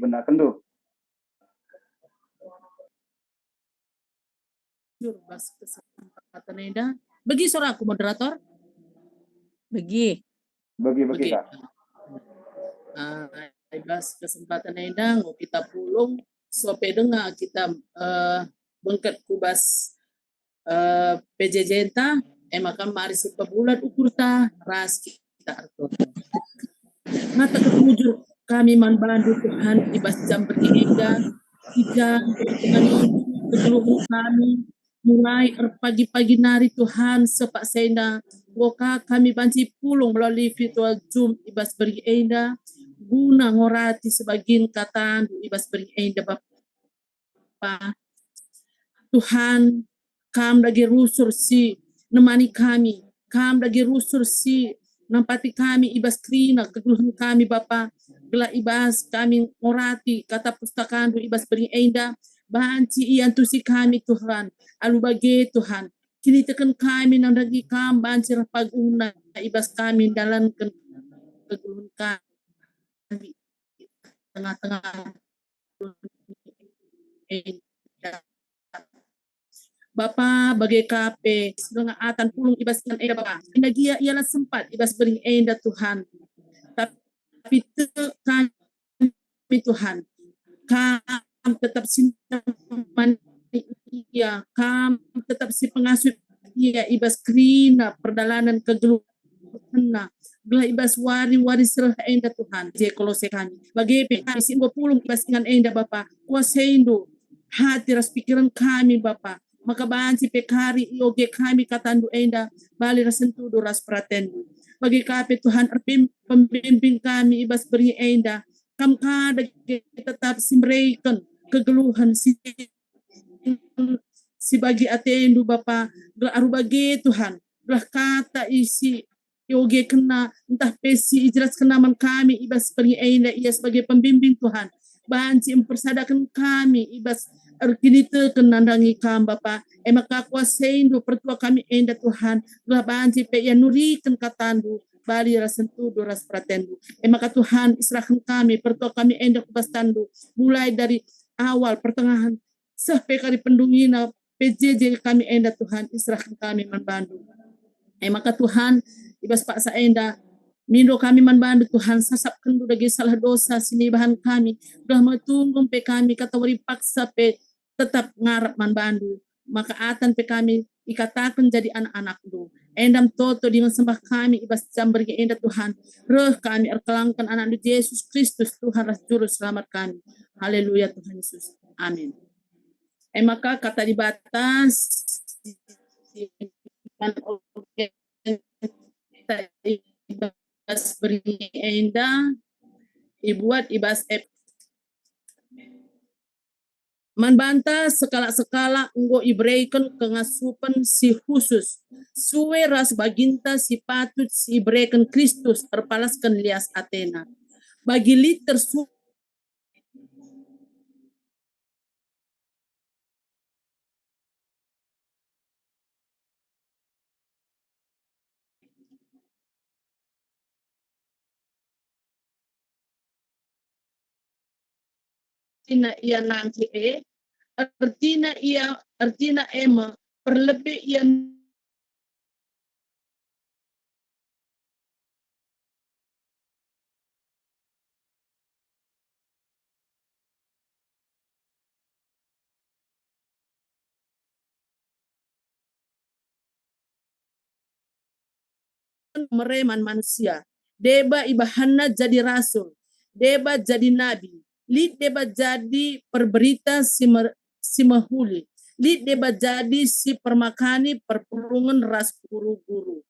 dibenarkan tuh. Bas kesempatan Eda. Bagi suara aku moderator. Bagi Kak. Bas kesempatan Eda mau kita pulung sope dengar kita bengket kubas PJJ ta makan mari si pebulan ukur ta ras kita atur. Mata ketujur kami manbandu Tuhan ibas jam berdienda kita menemani kegeluhan kami mulai pagi-pagi nari Tuhan sepak senda woka kami banci pulung melalui virtual Zoom ibas berdienda guna ngorati sebagian kata ibas berdienda Bapa Tuhan kam lagi rusur si nemani kami kam lagi rusur si nampati kami ibas krina kegeluhan kami Bapa gela ibas kami ngorati kata pustakaan ibas beri enda banci ian tusi kami Tuhan alu bagi Tuhan kini tekan kami nang lagi kam banci rapaguna ibas kami dalam kegeluhan kami tengah-tengah Bapa bagi kape setengah atan pulung ibas kan eda Bapa inagia ialah sempat ibas beri enda Tuhan tapi kami Tuhan kami tetap simpan ia kami tetap si pengasuh ia ibas krina perdalanan kegeluhan belah ibas wari serah enda Tuhan je kolose kami bagi kami si pulung ibas dengan enda Bapa kuasaindo hati ras pikiran kami Bapa maka banci pekari ioge kami katandu enda bali rasentu ras pratendu bagi kami Tuhan pembimbing kami ibas beri enda kam kada tetap simreikan kegeluhan si bagi atendu Bapa aru bagi Tuhan belah kata isi ioge kena entah pesi ijelas kenaman kami ibas beri enda ia sebagai pembimbing Tuhan banci mempersadakan kami ibas kini kenandangi kam Bapa maka kuasaindo pertua kami enda Tuhan belah banci pe ya nurikan katandu bali rasentu ras pratendu maka Tuhan serahkan kami pertua kami enda kubastandu mulai dari awal pertengahan sampai kali pendungina PJJ kami enda Tuhan serahkan kami manbandu maka Tuhan ibas paksa enda mindo kami manbandu Tuhan sasap kendu dagi salah dosa sini bahan kami udah metunggung pe kami kata wari paksa pe tetap ngarap manbandu maka atan pe kami ikatakan jadi anak-anak du endam toto di sembah kami ibas jam bergi enda Tuhan reh kami erkelangkan anak Yesus Kristus Tuhan ras juru selamat kami haleluya Tuhan Yesus amin maka kata di batas ibas bergi enda ibuat ibas manbanta sekala-sekala enggo ibreikan kengasupan si khusus suwe ras baginta si patut si ibreikan Kristus terpalaskan lias Athena bagi liter ia nanti artina ema perlebih ia mereman manusia deba ibahana jadi rasul deba jadi nabi lid deba jadi perberita si mahuli lid deba jadi si permakani perpurungan ras guru-guru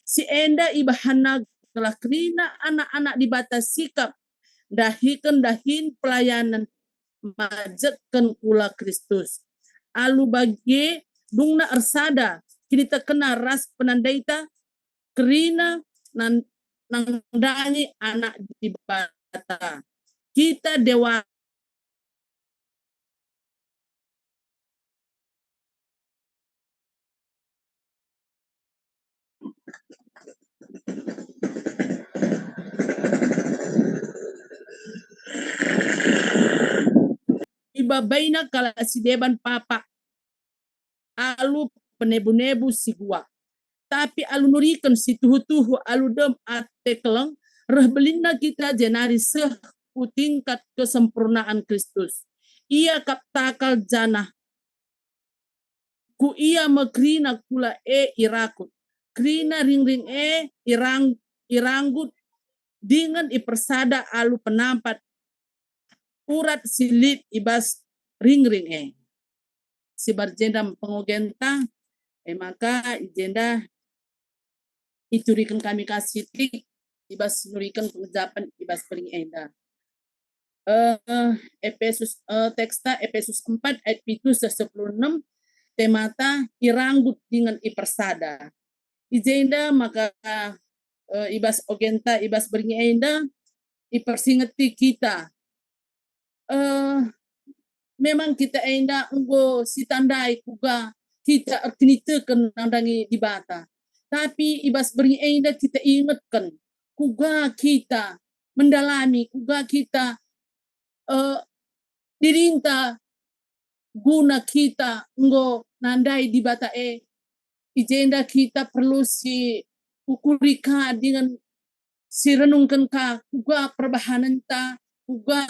si enda ibahana kelakrina anak-anak dibatas sikap dahin pelayanan majekan kula Kristus alu bagi dungna ersada kini terkena ras penandaita kerina nangdangi anak di bata kita dewa ibabaina kala si deban papa alu penebu-nebu si gua. Tapi alu nurikan si tuhu-tuhu alu dem ate keleng reh belinda kita jenari seh tingkat kesempurnaan Kristus. Ia kaptakal jana ku ia makrina kula irakut. Krina ring-ring iranggut dengan ipersada alu penampat urat silit ibas ring-ring si barjenda pengogenta maka jenda icurikan kami kasih ibas nurikan pengejapan ibas paling enda. Efesus teksta Efesus 4 ayat 7-16 temata iranggut dengan ipersada. Ijenda maka ibas ogenta ibas beringi enda ipersingeti kita. Memang kita enda enggo si tandai kuga kita artinitekan nandangi di bata. Tapi ibas beringi enda kita ingatkan kuga kita mendalami kuga kita dirinta guna kita enggo nandai di bata ijenda kita perlu si ukurika dengan si renungkan ka kuga perbahanan ta kuga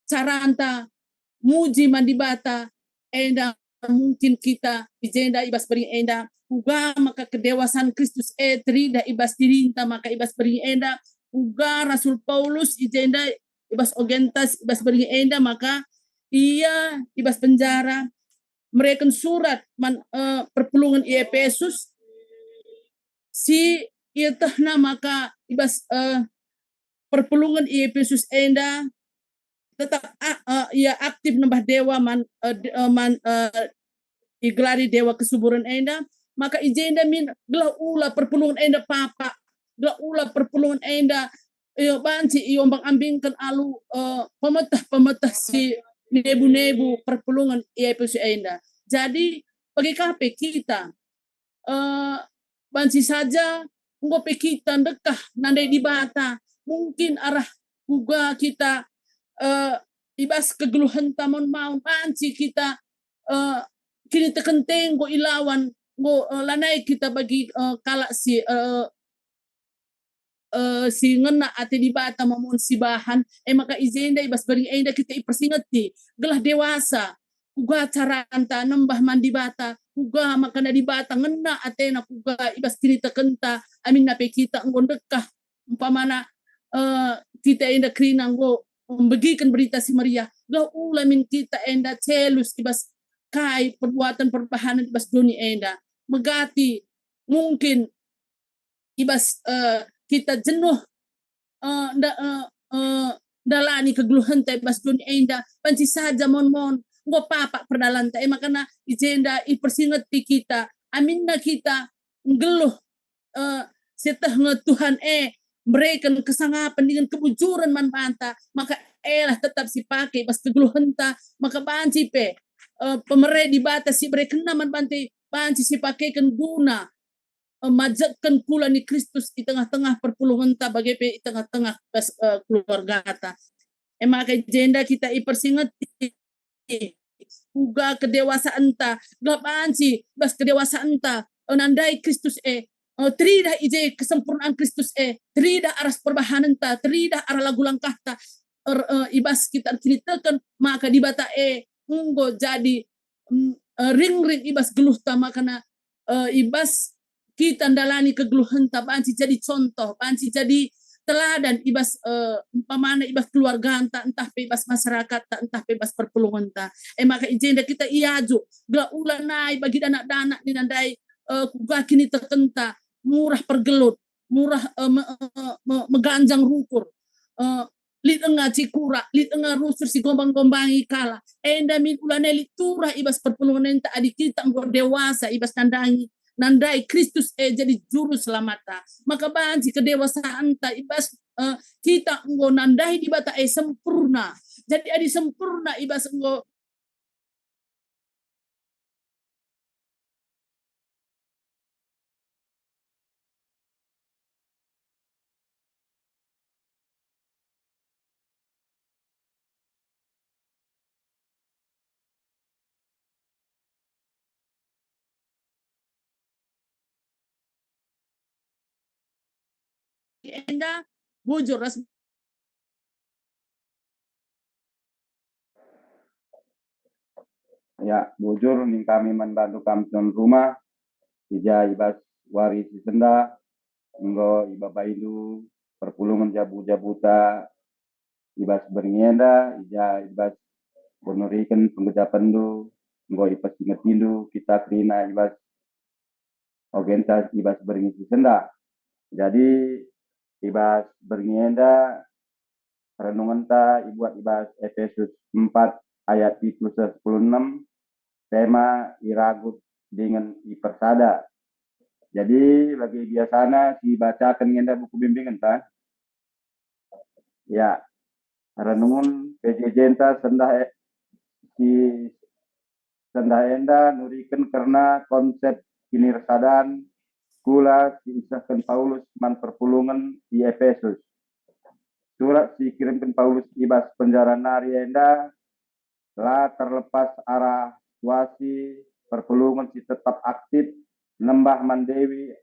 cara anta muji mandibata enda mungkin kita ijenda ibas beri enda kuga maka kedewasaan Kristus trida ibas dirinta maka ibas beri enda kuga Rasul Paulus ijenda ibas ogentas ibas beri enda maka ia ibas penjara mereka surat perpulungan Efesus si ia tahna maka ibas perpulungan Efesus enda tetap ia aktif nambah dewa iglari dewa kesuburan enda maka ijenda min gelah ula perpulungan enda papa gelah ula perpulungan enda banci iombang ambingkan alu pemetah si nebu-nebu perpulungan Efesus enda. Jadi bagi kape kita banci saja ngope kita dekah nandai di bata mungkin arah juga kita ibas kegeluhan tamon mau banci kita kini tekenteng go ilawan go lanai kita bagi kala si ngena ate di bata mamun si bahan maka izenda ibas bering enda kita ipersingeti gelah dewasa kuga cara anta nembah mandi bata kuga makana di bata ngena atena kuga ibas kini tekenta amin nape kita ngondekah umpamana kita enda krina nggo membagikan berita si Maria gelah ulamin kita enda celus ibas kai perbuatan perbahanan ibas doni enda megati mungkin ibas kita jenuh dalani kegeluhan tay bas dun enda panci saja mon ngo papa perdalan tay makana ijenda ipersingeti kita aminna kita ngeluh setah Tuhan berikan kesangapan dengan kebujuran man banta maka elah tetap si pakai bas kegeluhan ta maka banci pemerintah di batas si berikan naman banti banci si pakaikan guna majakkan pula ni Kristus di tengah-tengah perpuluhan ta bagai di tengah-tengah keluarga ta. Maka jenda kita ipersingeti uga kedewasaan ta gapaan si bas kedewasaan ta nandai Kristus trida ije kesempurnaan Kristus trida aras perbahanan ta trida arah lagu langkah ta ibas kita kini tekan maka di bata unggo jadi ring-ring ibas geluh ta makana ibas kita ndalani kegeluhan ta banci jadi contoh banci jadi teladan ibas umpamana ibas keluarga entah bebas masyarakat ta entah bebas perpulungan ta maka ijenda kita iaju gela ulanai bagi dana-dana dinandai kuga kini tertenta murah pergelut murah meganjang rukur lit enga cikura lit enga rusur si gombang-gombangi kala enda min ulanai turah ibas perpulungan ta adik kita ngor dewasa ibas nandai Kristus jadi juru selamata maka banci kedewasaan ta ibas kita enggo nandai di bata sempurna jadi adi sempurna ibas enggo enda bujur ras Ya, bujur ning kami membantu kampion rumah, ija ibas waris senda, enggo iba baidu, perpulungan jabu-jabuta, ibas berngenda, ija ibas bonorikan penggeja pendu, enggo ipas ingetindu, kita krina ibas ogentas ibas berngisi senda. Jadi ibas berngenda, renungan ta ibuat ibas Efesus 4 ayat 10-16, tema iragut dengan ipersada. Jadi bagi biasana si bacakan ngenda buku bimbingan ta. Ya, renungun PJJ sendah si sendah enda nurikan karena konsep kini resadan kula diisahkan Paulus man perpulungan di Efesus. Surat si kirimkan Paulus ibas penjara nari enda lah terlepas arah situasi perpulungan si tetap aktif nembah mandewi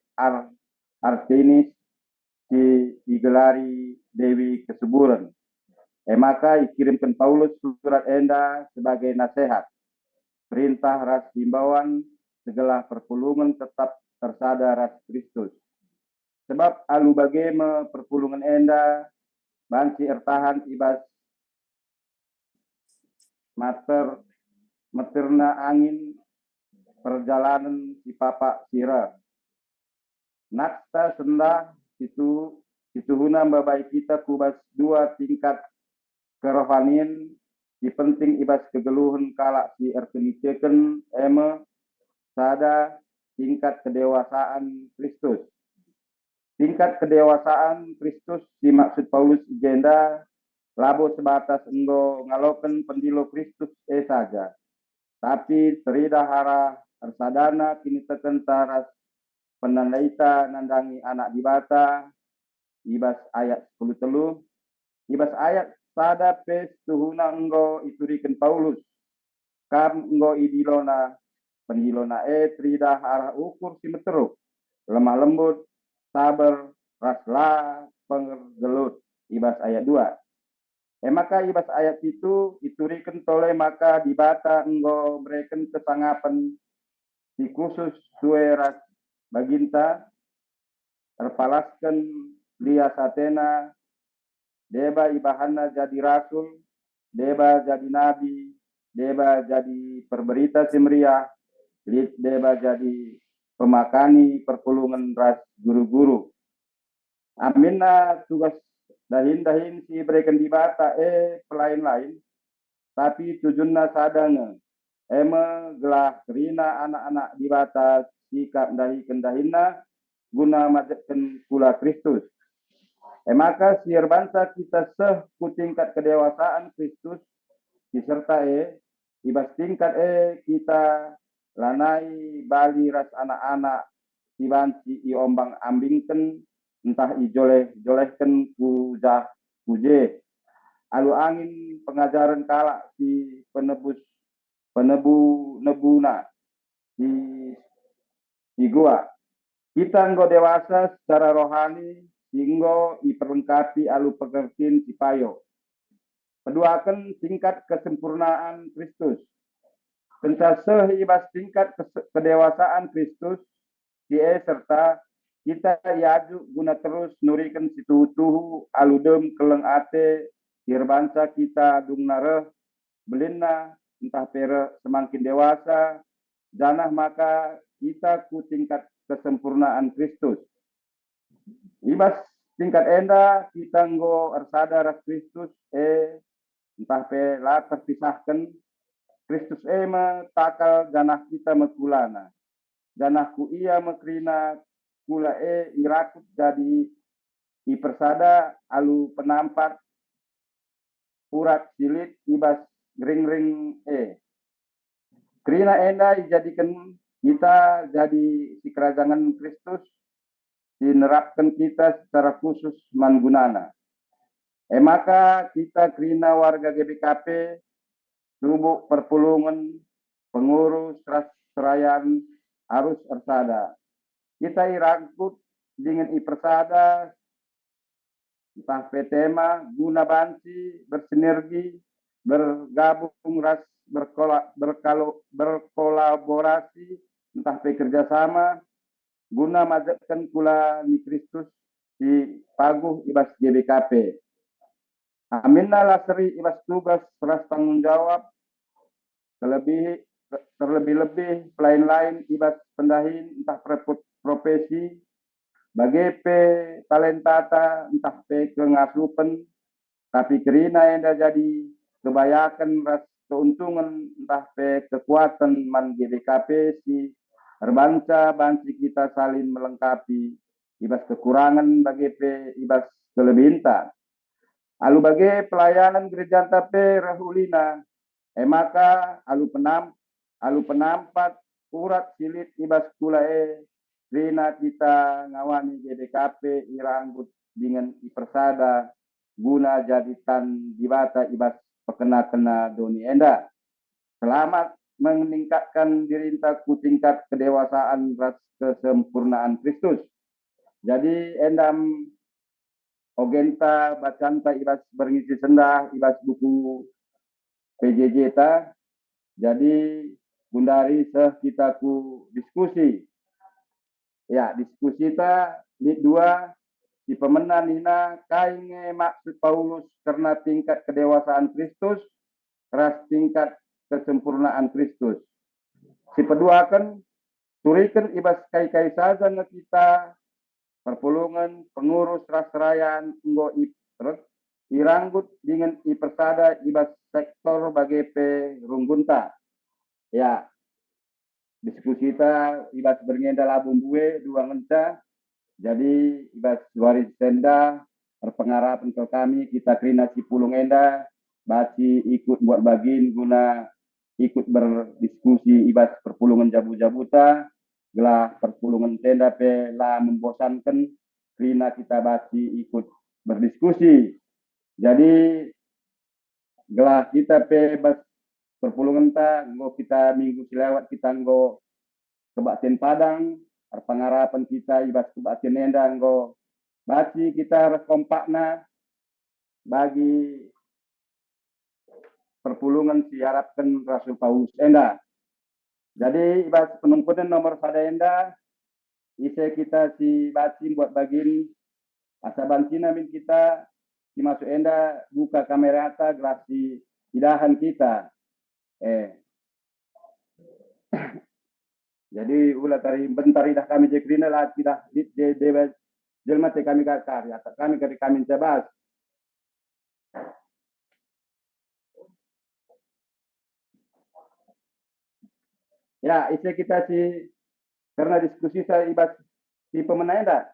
Artemis si digelari Dewi Kesuburan. Maka dikirimkan Paulus surat enda sebagai nasihat, perintah ras himbauan segala perpulungan tetap tersada ras Kristus. Sebab alu bagema perpulungan enda banci ertahan ibas materna angin perjalanan si papa sira. Nakta senda itu huna babai kita kubas dua tingkat kerohanian di penting ibas kegeluhan kalak si erkeniteken sada tingkat kedewasaan Kristus. Tingkat kedewasaan Kristus dimaksud Paulus agenda labo sebatas enggo ngaloken pendilo Kristus saja. Tapi terida hara ersadana kini teken taras penandaita nandangi anak dibata ibas ayat 10 telu ibas ayat sada pes tuhuna enggo iturikan Paulus kam enggo idilona pendilona trida hara ukur si meteruk lemah lembut sabar rasla pengergelut ibas ayat 2. Maka ibas ayat itu iturikan tole maka dibata enggo mereken kesangapan di khusus sueras baginta terpalaskan lia satena deba ibahana jadi rasul, deba jadi nabi, deba jadi perberita simriah, deba jadi pemakani perpulungan ras guru-guru. Aminna tugas dahin si berikan dibata pelain lain, tapi tujuanna sadang gelah kerina anak-anak dibata sikap dahi kendahinna guna majatkan kula Kristus. Maka siar bangsa kita ku tingkat kedewasaan Kristus diserta ibas tingkat kita lanai bali ras anak-anak sibanci iombang ambingken entah ijolehkan kujah kuje alu angin pengajaran kalak si nebuna di gua. Kita enggo dewasa secara rohani sehingga diperlengkapi alu pekertin si payo. Keduakan tingkat kesempurnaan Kristus. Pencaseh ibas tingkat kedewasaan Kristus serta kita yaju guna terus nurikan situ tuhu aludem keleng ate hirbansa kita dung nareh belina entah pere semakin dewasa janah maka kita ku tingkat kesempurnaan Kristus. Ibas tingkat enda kita nggo ersada ras Kristus entah pe la terpisahkan Kristus takal janah kita mekulana. Janah ku ia mekrina kula irakut jadi ipersada alu penampat urat silit ibas ring krina enda dijadikan kita jadi si kerajaan Kristus dinerapkan kita secara khusus mangunana. Maka kita krina warga GBKP lubuk perpulungan pengurus serayan harus ersada. Kita irangkut dengan ipersada entah tema, guna bansi, bersinergi, bergabung, berkolaborasi, entah bekerja sama, guna majekkan kula ni Kristus di paguh ibas GBKP. Aminna lasri ibas tugas seras tanggung jawab, terlebih-lebih lain-lain ibas pendahin entah profesi, bagi talentata entah kengasupen, tapi kerina yang dah jadi kebayakan ras keuntungan entah kekuatan man GBKP si terbanca banci kita saling melengkapi ibas kekurangan bagi ibas kelebihan. Alu bagi pelayanan gereja tape rahulina, maka alu penampat urat silit ibas kulae rina kita ngawani GDKP iranggut dengan ipersada guna jaditan dibata ibas pekena-kena doni enda. Selamat meningkatkan dirinta ku tingkat kedewasaan ras kesempurnaan Kristus. Jadi endam ogenta bacanta ibas berngisi sendah ibas buku PJJ ta. Jadi gundari kita ku diskusi. Ya, diskusi ta di dua si pemenang ina kainge maksud Paulus karena tingkat kedewasaan Kristus ras tingkat kesempurnaan Kristus. Si kedua kan turikan ibas kai-kai saja na kita perpulungan pengurus rasrayan nggo iranggut dengan ipersada ibas sektor bagi runggunta. Ya, diskusi kita ibas berngenda labung bue dua ngenca. Jadi ibas waris tenda perpengarapan ke kami kita kerina si pulung enda baci ikut buat bagin guna ikut berdiskusi ibas perpulungan jabu-jabuta gelah perpulungan tenda lah membosankan kerina kita baci ikut berdiskusi. Jadi gelah kita bas perpulungan ta nggo kita minggu silewat kita nggo kebatin Padang pengarapan kita ibas kebatin enda nggo baci kita kompakna bagi perpulungan siharapkan Rasul Paulus enda. Jadi ibas penumpunan nomor pada enda ise kita si baci buat bagin asa bancina min kita si masuk enda buka kamera ta glasi idahan kita. Jadi ulah tari bentar idah kami jekrina lah tidak di jelma te kami karya kami sebas. Ya, isi kita si karena diskusi saya ibas si pemenang dah.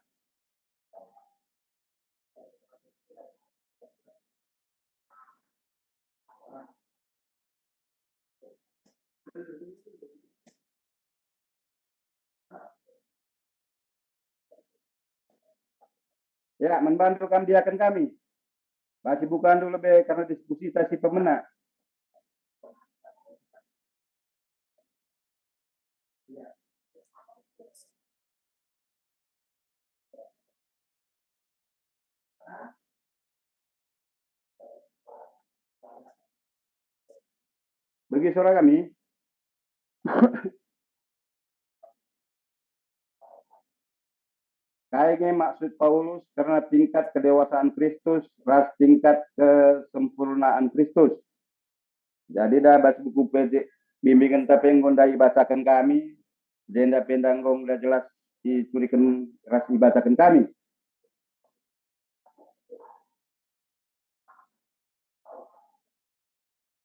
Ya, membantu kami dia akan kami. Masih bukan dulu lebih karena diskusi saya si pemenang. Bagi suara kami, kayaknya maksud Paulus karena tingkat kedewasaan Kristus, ras tingkat kesempurnaan Kristus. Jadi dah baca buku bimbingan tapi yang gondai bacakan kami, jenda pendanggong dah jelas dicurikan ras dibacakan kami.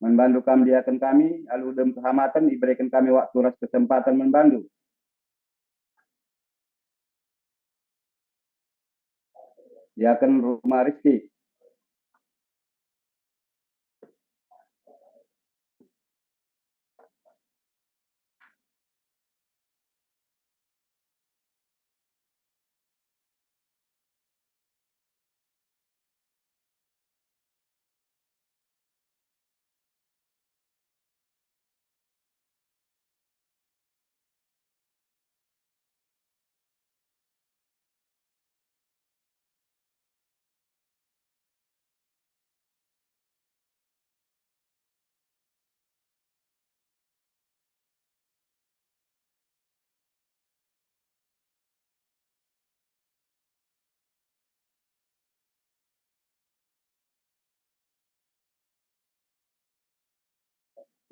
Membantu kami diakan kami, lalu dalam kehamatan diberikan kami waktu ras kesempatan membantu. Diakan rumah Rizki.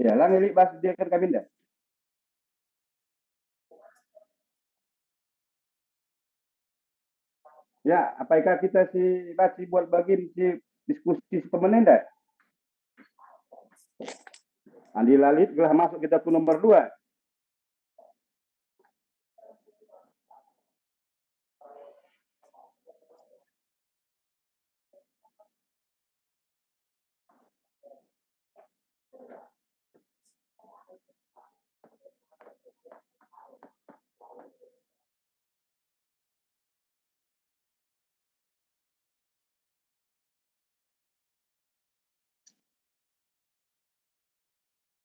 Ya, lang ilik bas dia kan kami dah. Ya, apakah kita si basi buat bagian si diskusi pemenang dah? Andi Lalit telah masuk kita ke nomor 2.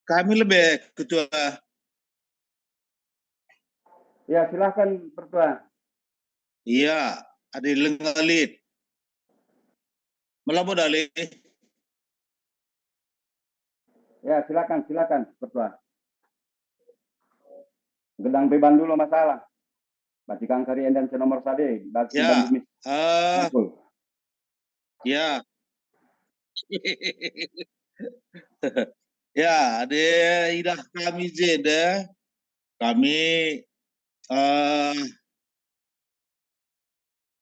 Kami lebih ketua. Ya, silahkan Pertua. Iya, ada lengalit. Melapor dalih. Ya, silakan Pertua. Gedang beban dulu masalah. Baci Kang Kari dan nomor sade. Baci Ya, Bandumis. ya. Ya, ada idah kami jeda. Kami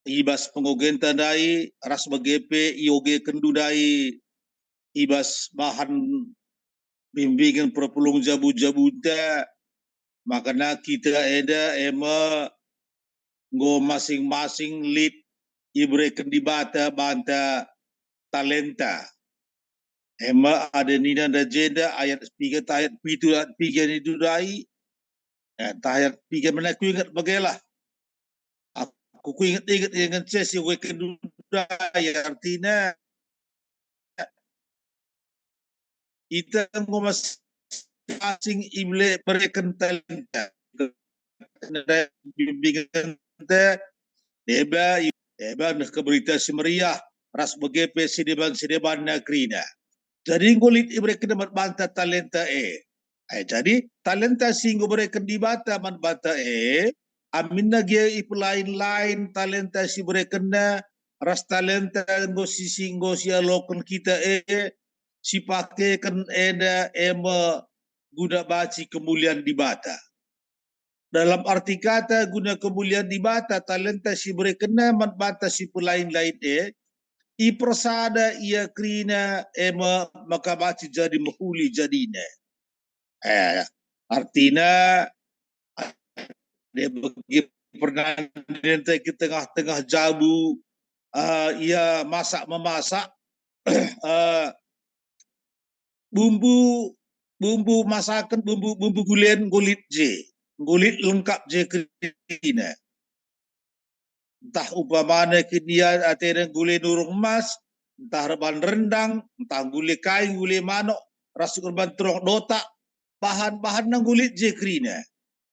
ibas pengogen tandai ras BGP IOG kendudai ibas bahan bimbingan perpulung jabu-jabuta makanya kita ada go masing-masing lead ibreken di bata banta talenta ada nina da jeda ayat 3 ayat 7 ni dudai ayat 3 mana aku ingat bagaimana aku ingat dengan sesi weekend dudai artinya kita go masing ible mereka talenta bimbingan Eba nak berita semeriah ras BGP sedeban nakrina. Jadi ngulit mereka dapat banta talenta jadi talenta singgo mereka di bata man bata amin na gia lain talenta si mereka na ras talenta ngo si singgo si alokon kita si pakai kan ema guna baci kemuliaan di bata. Dalam arti kata guna kemuliaan di bata talenta si berekena man bata si pelain-lain i persada ia krina maka baci jadi mahuli jadine. Artinya dia bagi pernah ke tengah-tengah jabu ia masak-memasak bumbu masakan bumbu gulen gulit lengkap je krina. Entah upamana dia ada gulai nurung emas, entah reban rendang, entah gulai kain, gulai manok, rasu korban terong dotak, bahan-bahan nang gulit je krina.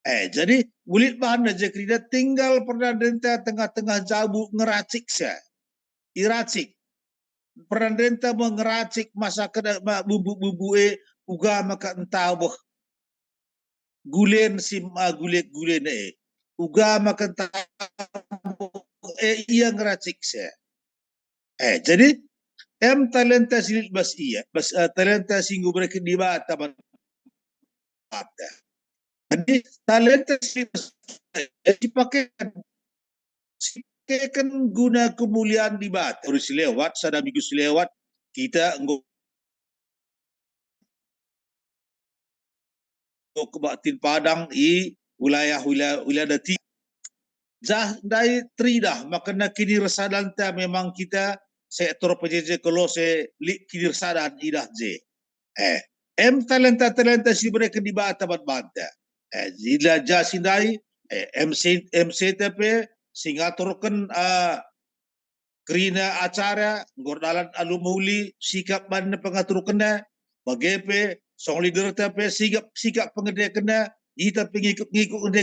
Jadi gulit bahan je krina tinggal pernah denta tengah-tengah jabu ngeracik saya. Iracik. Pernah denta mengeracik masakan bumbu-bumbu uga maka entah boh gulen sim gulet uga maka entah ia ngeracik saya. Jadi talenta silit bas iya, bas talenta singgu mereka di bata bata. Jadi talenta silit dipakai kan guna kemuliaan di bata. Terus lewat, sada minggu lewat kita ke Batin Padang wilayah dati. Dari tridah makana kini resadan ta memang kita sektor PJJ kalau kini resadan idah je. Talenta si mereka di bata bata. Jila jasindai MCTP singaturkan kerina acara gordalan alumuli sikap mana pengatur kena BGP song leader tapi sikap pengedek kena kita pengikut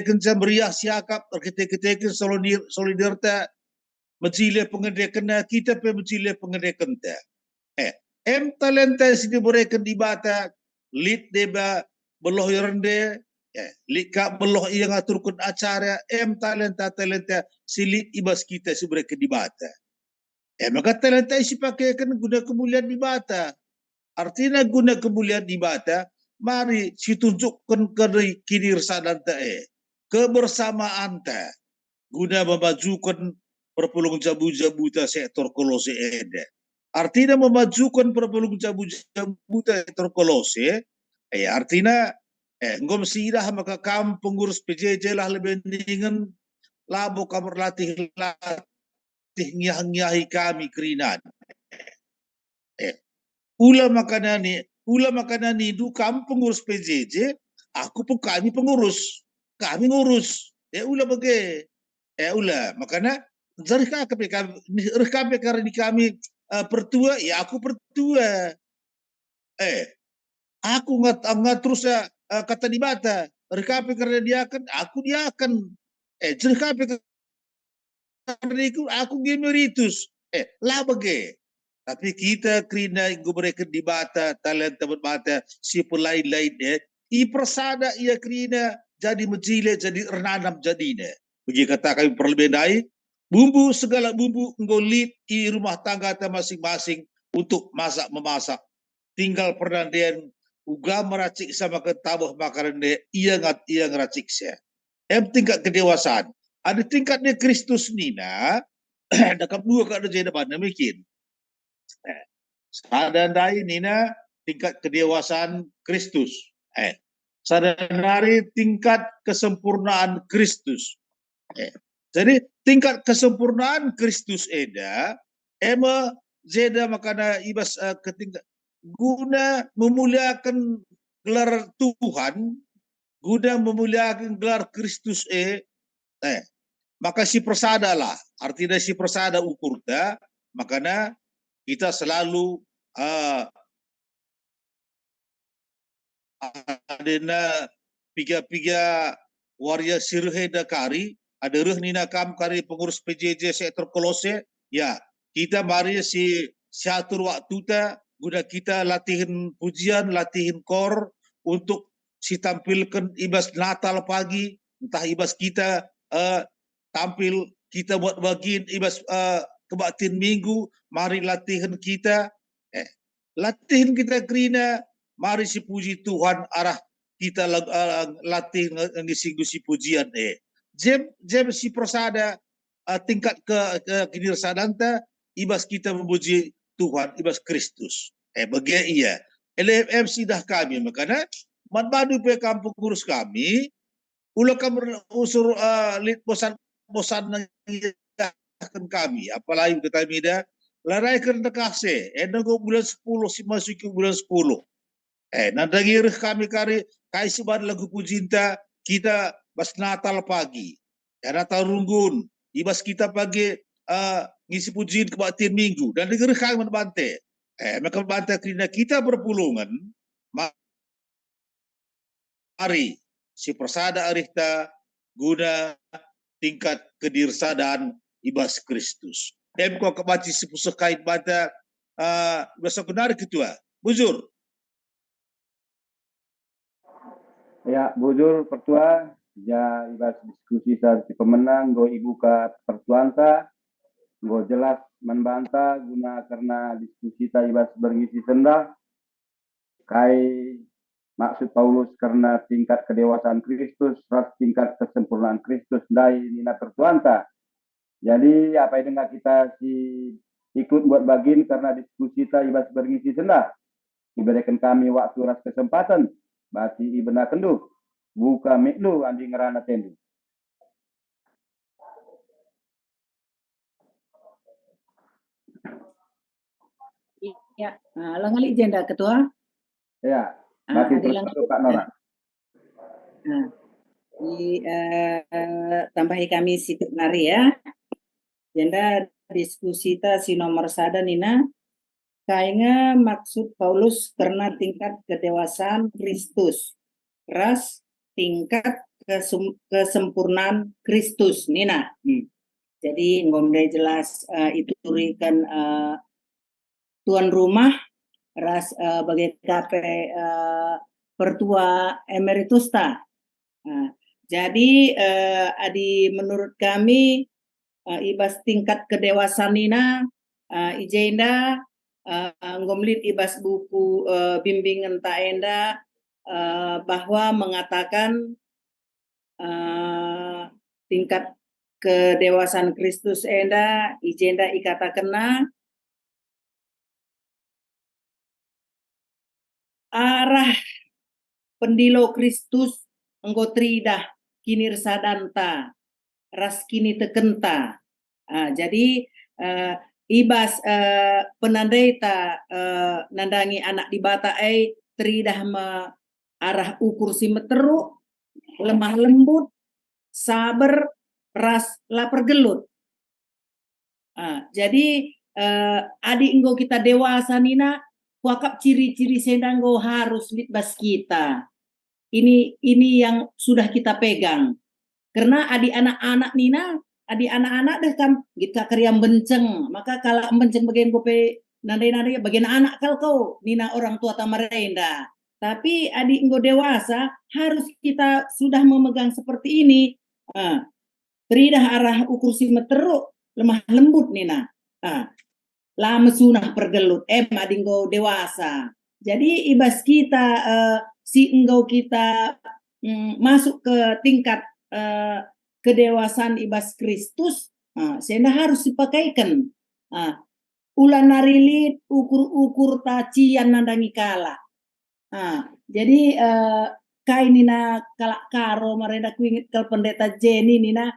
kencan meriah siakap terketek-ketek solidaritas mencile pengedek kena kita pe mencile pengedek kena talenta sini mereka di bata lead deba beloh rende lika beloh yang aturkan acara talenta silit ibas kita si mereka di bata maka talenta isi pakai kan guna kemuliaan di bata artinya guna kemuliaan di bata mari situnjukkan kinirsadan tae kebersamaan ta guna memajukan perpulungan jabu-jabuta sektor kolose ede. Artinya memajukan perpulungan jabu-jabuta sektor kolose, artinya ngom sidah maka kam pengurus PJJ lah lebih dengan labo kamar latih ngiyah-ngiyahi kami kerinan. Ula makanani du kam pengurus PJJ, aku pun kami pengurus, kami ngurus. Ula bagai, ula makanya kami karena di kami pertua, ya aku pertua. Aku nggak terus kata di bata, rekapi karena dia akan, aku dia akan. Rekapi karena itu aku gemeritus. Lah bagai. Tapi kita kerina mereka di bata, talenta berbata, si lain-lain i persada ia kerina jadi menjile, jadi renanam jadinya. Bagi kata kami perlebih bumbu segala bumbu ngolit i rumah tangga masing-masing untuk memasak. Tinggal pernandian uga meracik sama ketabah makanan ia ngeracik saya. Tingkat kedewasaan. Ada tingkatnya Kristus nina, dekat dua kada jadi depan demikian. Sadandai nina tingkat kedewasaan Kristus. Sadandari tingkat kesempurnaan Kristus. Jadi tingkat kesempurnaan Kristus eda zeda makana ibas ketingkat guna memuliakan gelar Tuhan, guna memuliakan gelar Kristus maka si persada lah, artinya si persada ukurta, makanya kita selalu adena piga-piga waria sirhe dakari, ada reh nina kam kari pengurus PJJ sektor kolose, ya kita mari si atur waktu ta, guna kita latihan pujian, latihan kor untuk si tampilkan ibas Natal pagi, entah ibas kita tampil kita buat bagian ibas kebaktian minggu, mari latihan kita, latihan kita kerina, mari si puji Tuhan arah kita latih ngisi pujian Jem si persada tingkat kinirsadan ta ibas kita memuji Tuhan ibas Kristus. Bagi iya. LFM sidah kami makanya manbadu pe kampung kurus kami ulah kami usur lit bosan kami apalagi kita mida larai kerana kasih nago bulan 10 si masuki bulan 10 nadagir kami kari kai sebar lagu pujinta kita bas Natal pagi Natal runggun ibas kita pagi ngisi pujian kebaktian minggu dan negeri kami membante maka membante kerana kita berpulungan mari si persada arihta guna tingkat kedirsadaan ibas Kristus. Kau kebaci si pusat kait bata berasa benar ketua. Bujur. Ya, bujur pertua ja ibas diskusi sa si pemenang go ibu ka pertuanta go jelas membanta guna karena diskusi ta ibas berngisi senda kai maksud Paulus karena tingkat kedewasaan Kristus, tingkat kesempurnaan Kristus dari nina tertuanta. Jadi apa yang kita ikut buat bagian karena diskusi kita ibas berngisi senda. Diberikan kami waktu ras kesempatan. Bati ibena kendu. Buka miklu andi ngerana tendu. Ya, langali jenda ketua. Ya. Bati Pak Nora. Tambahi kami situ nari ya. Jenda diskusi ta si nomor sada nina. Kayaknya maksud Paulus karena tingkat kedewasaan Kristus. Ras tingkat kesempurnaan Kristus nina. Jadi ngomong jelas itu turikan tuan rumah ras bagai KP pertua emeritus ta. Jadi adi menurut kami ibas tingkat kedewasaan nina ijenda ngomlit ibas buku bimbingan ta enda bahwa mengatakan tingkat kedewasaan Kristus enda ijenda ikata kena arah pendilo Kristus enggo tridah kinir sadanta ras kini tekenta. Jadi ibas penandai ta nandangi anak di bata tridah arah ukur si meteru lemah lembut sabar ras lapar gelut. Jadi adik enggo kita dewasa nina wakap ciri-ciri sedanggo harus litbas kita. Ini yang sudah kita pegang. Karena adik anak-anak nina, adik anak-anak deh kan kita keriam benceng. Maka kalau benceng bagian gope nandai-nandai bagian anak kau nina orang tua tamarenda. Tapi adik enggo dewasa harus kita sudah memegang seperti ini. Teridah arah ukur si meteruk lemah lembut nina. Lama sunah pergelut adik enggo dewasa. Jadi ibas kita si enggo kita masuk ke tingkat kedewasaan ibas Kristus, sehingga harus dipakaikan. Ulan narilit ukur-ukur tacian nandangi kala. Jadi kain nina kalak karo mereda kuingit kal pendeta Jenny nina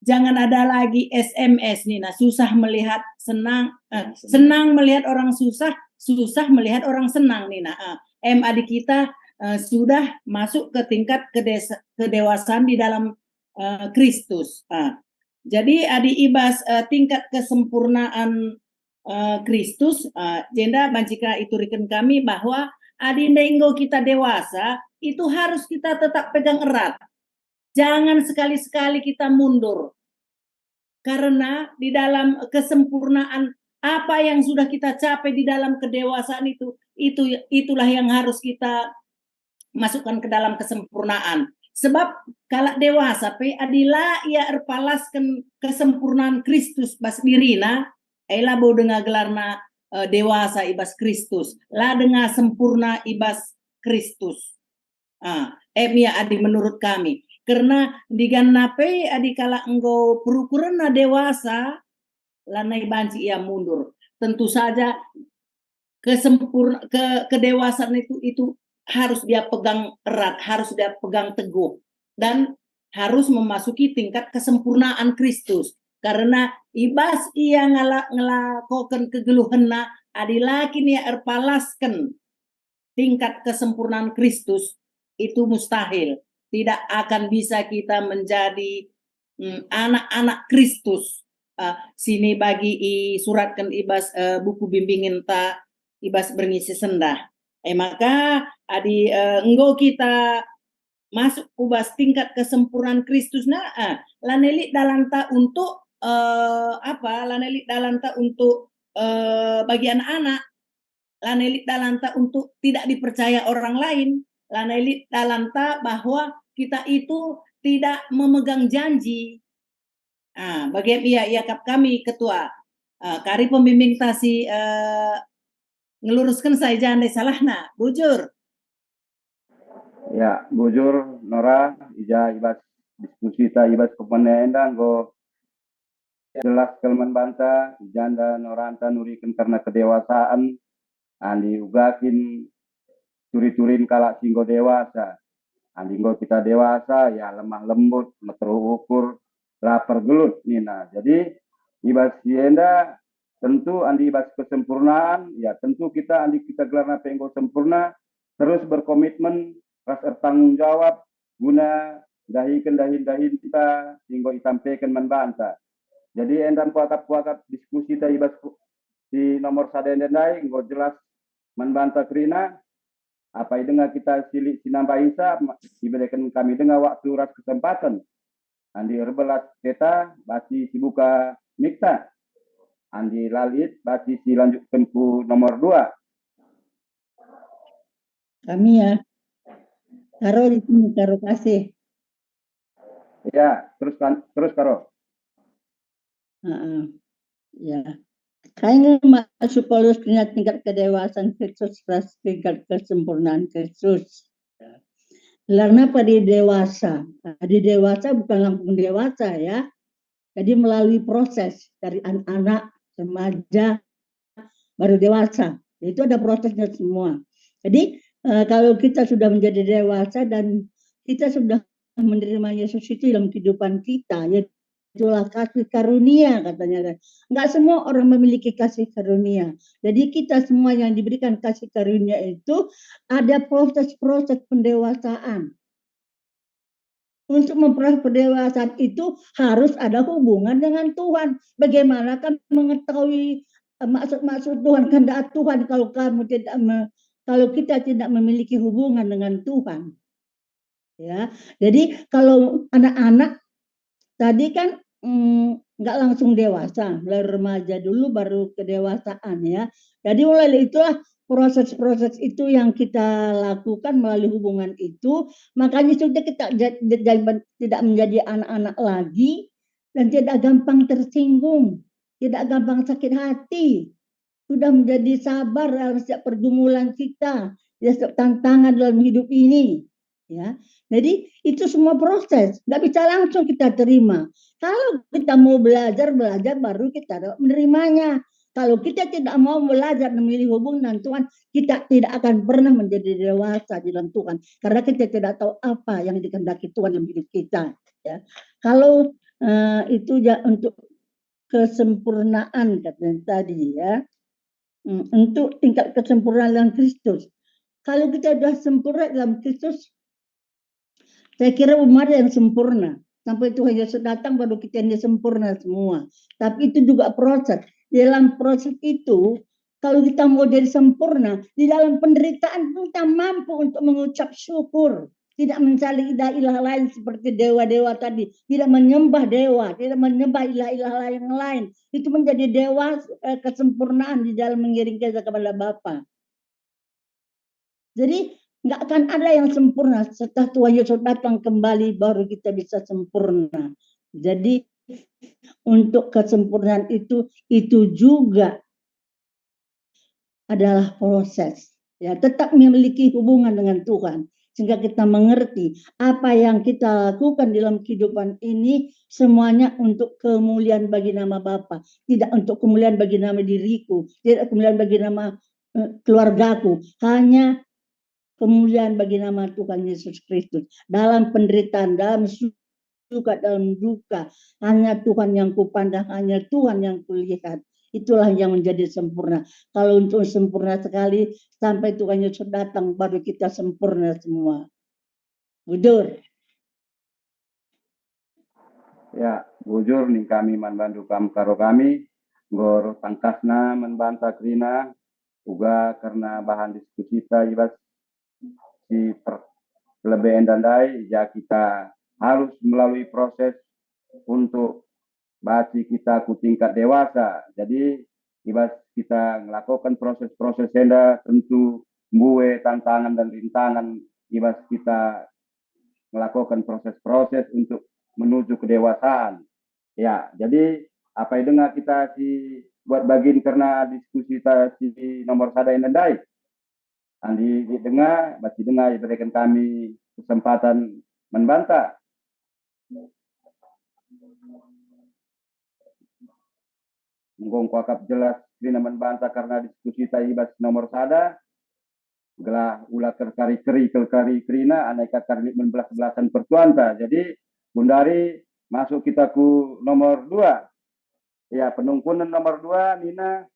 jangan ada lagi SMS nina susah melihat senang melihat orang susah melihat orang senang nina. Adik kita sudah masuk ke tingkat kedewasaan di dalam Kristus. Jadi adik ibas tingkat kesempurnaan Kristus jenda banjika iturikan kami bahwa adinda inggo kita dewasa itu harus kita tetap pegang erat. Jangan sekali-sekali kita mundur. Karena di dalam kesempurnaan apa yang sudah kita capai di dalam kedewasaan itulah yang harus kita masukkan ke dalam kesempurnaan. Sebab kalau dewasa adila ia erpalaskan kesempurnaan Kristus bas dirina, ela bo dengar gelarna dewasa ibas Kristus, lah dengar sempurna ibas Kristus. Mia adi menurut kami. Karena diganape adi kala enggo perukuran dewasa, lanai banci ia mundur. Tentu saja kedewasaan itu harus dia pegang erat, harus dia pegang teguh, dan harus memasuki tingkat kesempurnaan Kristus. Karena ibas ia ngelakukan kegeluhena adilakin ia erpalaskan tingkat kesempurnaan Kristus itu mustahil. Tidak akan bisa kita menjadi anak-anak Kristus. Sini bagi suratkan ibas buku bimbingin ta ibas berngisi sendah. Maka adi enggo kita masuk ubas tingkat kesempurnaan Kristus lanelik dalanta untuk lanelik dalanta untuk bagi anak-anak, lanelik dalanta untuk tidak dipercaya orang lain, lanelik dalanta bahwa kita itu tidak memegang janji. Bagi iakap kami ketua kari pembimbing tasi ngeluruskan saya jangan salahna bujur. Ya, bujur Nora ija ibas diskusi ta ibas kepenenda nggo jelas kelman banta janda noranta nurikan karena kedewasaan andi ugakin turi-turin kalak singgo dewasa. Andi nggo kita dewasa ya lemah lembut meteru ukur lapar gelut nina. Jadi ibas yenda tentu andi ibas kesempurnaan ya tentu kita andi kita gelarna penggo sempurna terus berkomitmen ras tanggung jawab guna dahikan dahin kita singgo itampaikan membanta. Jadi endam puakap diskusi ta ibas di nomor sadendai nggo jelas membanta krina apa dengar kita silik sinambah isa diberikan kami dengar waktu ras kesempatan andi erbelas kita basi sibuka mikta andi lalit basi si lanjutkan ku nomor 2 kami ya karo di sini karo kasih ya terus karo ya kayaknya masuk Paulus punya tingkat kedewasaan Kristus ras tingkat kesempurnaan Kristus Karena pada dewasa, di dewasa bukan langsung dewasa ya. Jadi melalui proses dari anak-anak, remaja, baru dewasa. Itu ada prosesnya semua. Jadi kalau kita sudah menjadi dewasa dan kita sudah menerima Yesus itu dalam kehidupan kita, ya itulah kasih karunia katanya. Enggak semua orang memiliki kasih karunia. Jadi kita semua yang diberikan kasih karunia itu ada proses-proses pendewasaan. Untuk memperoleh pendewasaan itu harus ada hubungan dengan Tuhan. Bagaimana kan mengetahui maksud-maksud Tuhan, kehendak Tuhan kalau kalau kita tidak memiliki hubungan dengan Tuhan. Ya, jadi kalau anak-anak tadi kan nggak langsung dewasa, mulai remaja dulu baru kedewasaan ya. Jadi mulai itulah proses-proses itu yang kita lakukan melalui hubungan itu, makanya sudah kita tidak menjadi anak-anak lagi dan tidak gampang tersinggung, tidak gampang sakit hati, sudah menjadi sabar dalam setiap pergumulan kita, setiap tantangan dalam hidup ini. Ya, jadi itu semua proses, nggak bisa langsung kita terima. Kalau kita mau belajar baru kita menerimanya. Kalau kita tidak mau belajar memilih hubungan dengan Tuhan, kita tidak akan pernah menjadi dewasa di dalam Tuhan. Karena kita tidak tahu apa yang dikehendaki Tuhan dalam hidup kita. Ya. Kalau itu ya untuk kesempurnaan katanya tadi ya, untuk tingkat kesempurnaan dalam Kristus. Kalau kita sudah sempurna dalam Kristus, saya kira umat yang sempurna. Sampai Tuhan Yesus datang baru kita yang sempurna semua. Tapi itu juga proses. Dalam proses itu, kalau kita mau jadi sempurna, di dalam penderitaan kita mampu untuk mengucap syukur. Tidak mencari ilah-ilah lain seperti dewa-dewa tadi. Tidak menyembah dewa, tidak menyembah ilah-ilah yang lain. Itu menjadi dewa kesempurnaan di dalam mengiring kita kepada Bapa. Jadi nggak akan ada yang sempurna. Setelah Tuhan Yesus datang kembali baru kita bisa sempurna. Jadi untuk kesempurnaan itu juga adalah proses. Ya, tetap memiliki hubungan dengan Tuhan sehingga kita mengerti apa yang kita lakukan dalam kehidupan ini semuanya untuk kemuliaan bagi nama Bapa, tidak untuk kemuliaan bagi nama diriku, tidak kemuliaan bagi nama keluargaku, hanya kemuliaan bagi nama Tuhan Yesus Kristus. Dalam penderitaan, dalam suka, dalam duka, hanya Tuhan yang kupandang, hanya Tuhan yang kulihat. Itulah yang menjadi sempurna. Kalau untuk sempurna sekali, sampai Tuhan Yesus datang, baru kita sempurna semua. Budur. Ya, bujur nih kami membantu kamu karo kami, gor tangkasna membantah krina, juga karena bahan diskusi kita ibas si kelebihan dandai, ya kita harus melalui proses untuk baci kita ku tingkat dewasa. Jadi ibas kita melakukan proses-proses enda tentu mbue tantangan dan rintangan ibas kita melakukan proses-proses untuk menuju kedewasaan. Ya, jadi apa yang dengar kita si buat bagian karena diskusi kita si nomor sada yang dai. Andi dengar, baca dengar berikan kami kesempatan membantah. Menggong kuakap jelas krina membantah karena diskusi kita ibas nomor sada. Gelah ulah kerkari krina aneka kari membelas-belasan pertuanta. Jadi Bundari masuk kita ku nomor 2. Ya, penungkunan nomor 2 Nina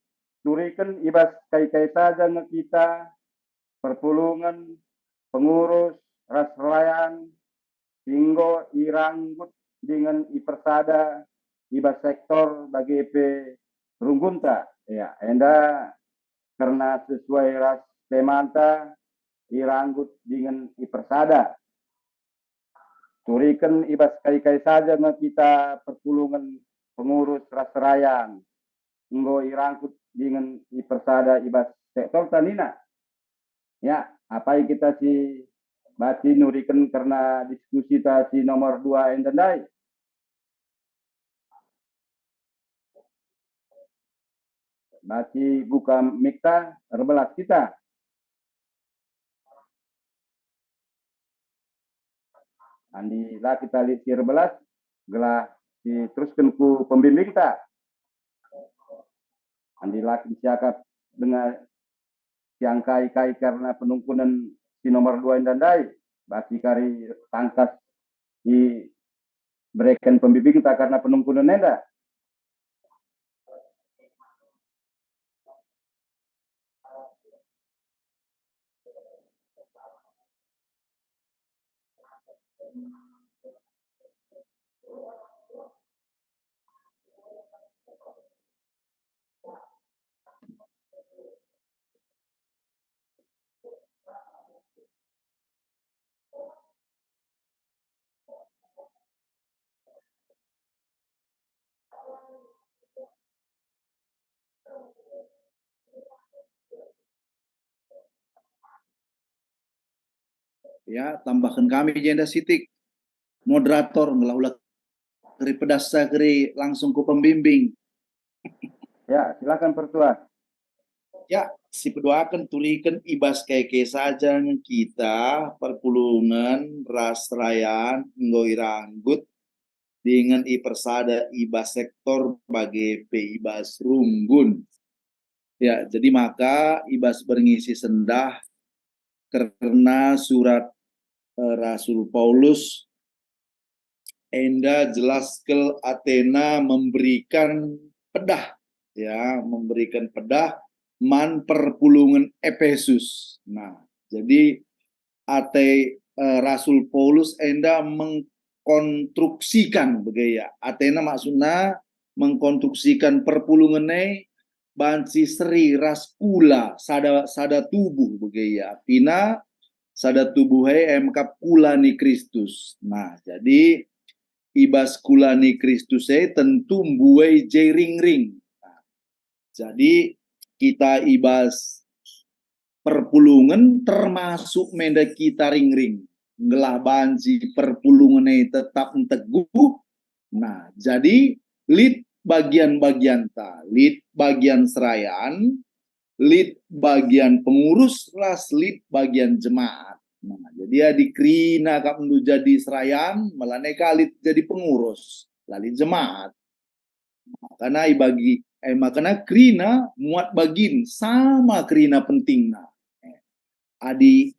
turikan ibas kai-kai saja kita perpulungan pengurus ras layan hinggo iranggut dengan ipersada ibas sektor bagi EP runggunta. Ya, enda karena sesuai ras temanta iranggut dengan ipersada. Turikan ibas kai-kai saja kita perpulungan pengurus raserayan. Nggo irangkut dengan ipersada ibas sektor tanina. Ya, apa yang kita si bati nurikan karena diskusi si nomor 2 endandai. Bati buka mikta terbelas kita. Andi lah kita lihat sir belas gelah diteruskan ku pembimbing ta. Andi lah siakap dengan siang kai karena penungkunan si nomor 2 Indandai. Basi kari tangkas di berikan pembimbing ta karena penungkunan nenda. Ya, tambahkan kami jenda sitik moderator ngelah keri pedas keri langsung ke pembimbing. Ya, silakan Pertua. Ya, si pedoakan tulikan ibas keke saja kita perpulungan ras rayan ngoi ranggut dengan persada ibas sektor bagi ibas runggun. Ya, jadi maka ibas berngisi sendah karena surat Rasul Paulus enda jelaskan Athena memberikan pedah, ya, memberikan pedah man perpulungan Efesus. Nah, jadi Rasul Paulus enda mengkonstruksikan begaya. Athena maksudnya mengkonstruksikan perpulungannya banci seri raskula sada tubuh begaya. Pina sada tubuhnya emkap kulani Kristus. Nah, jadi ibas kulani Kristus tentu buai ring-ring. Nah, jadi kita ibas perpulungan termasuk menda kita ring-ring. Ngelah banci perpulungan tetap teguh. Nah, jadi lid bagian-bagian ta, lid bagian serayan, lid bagian pengurus, ras lid bagian jemaat. Nah, jadi di krina kap mendu jadi serayan, melaneka lid jadi pengurus, lalu jemaat. Karena makanya krina muat bagin sama krina pentingna. Adi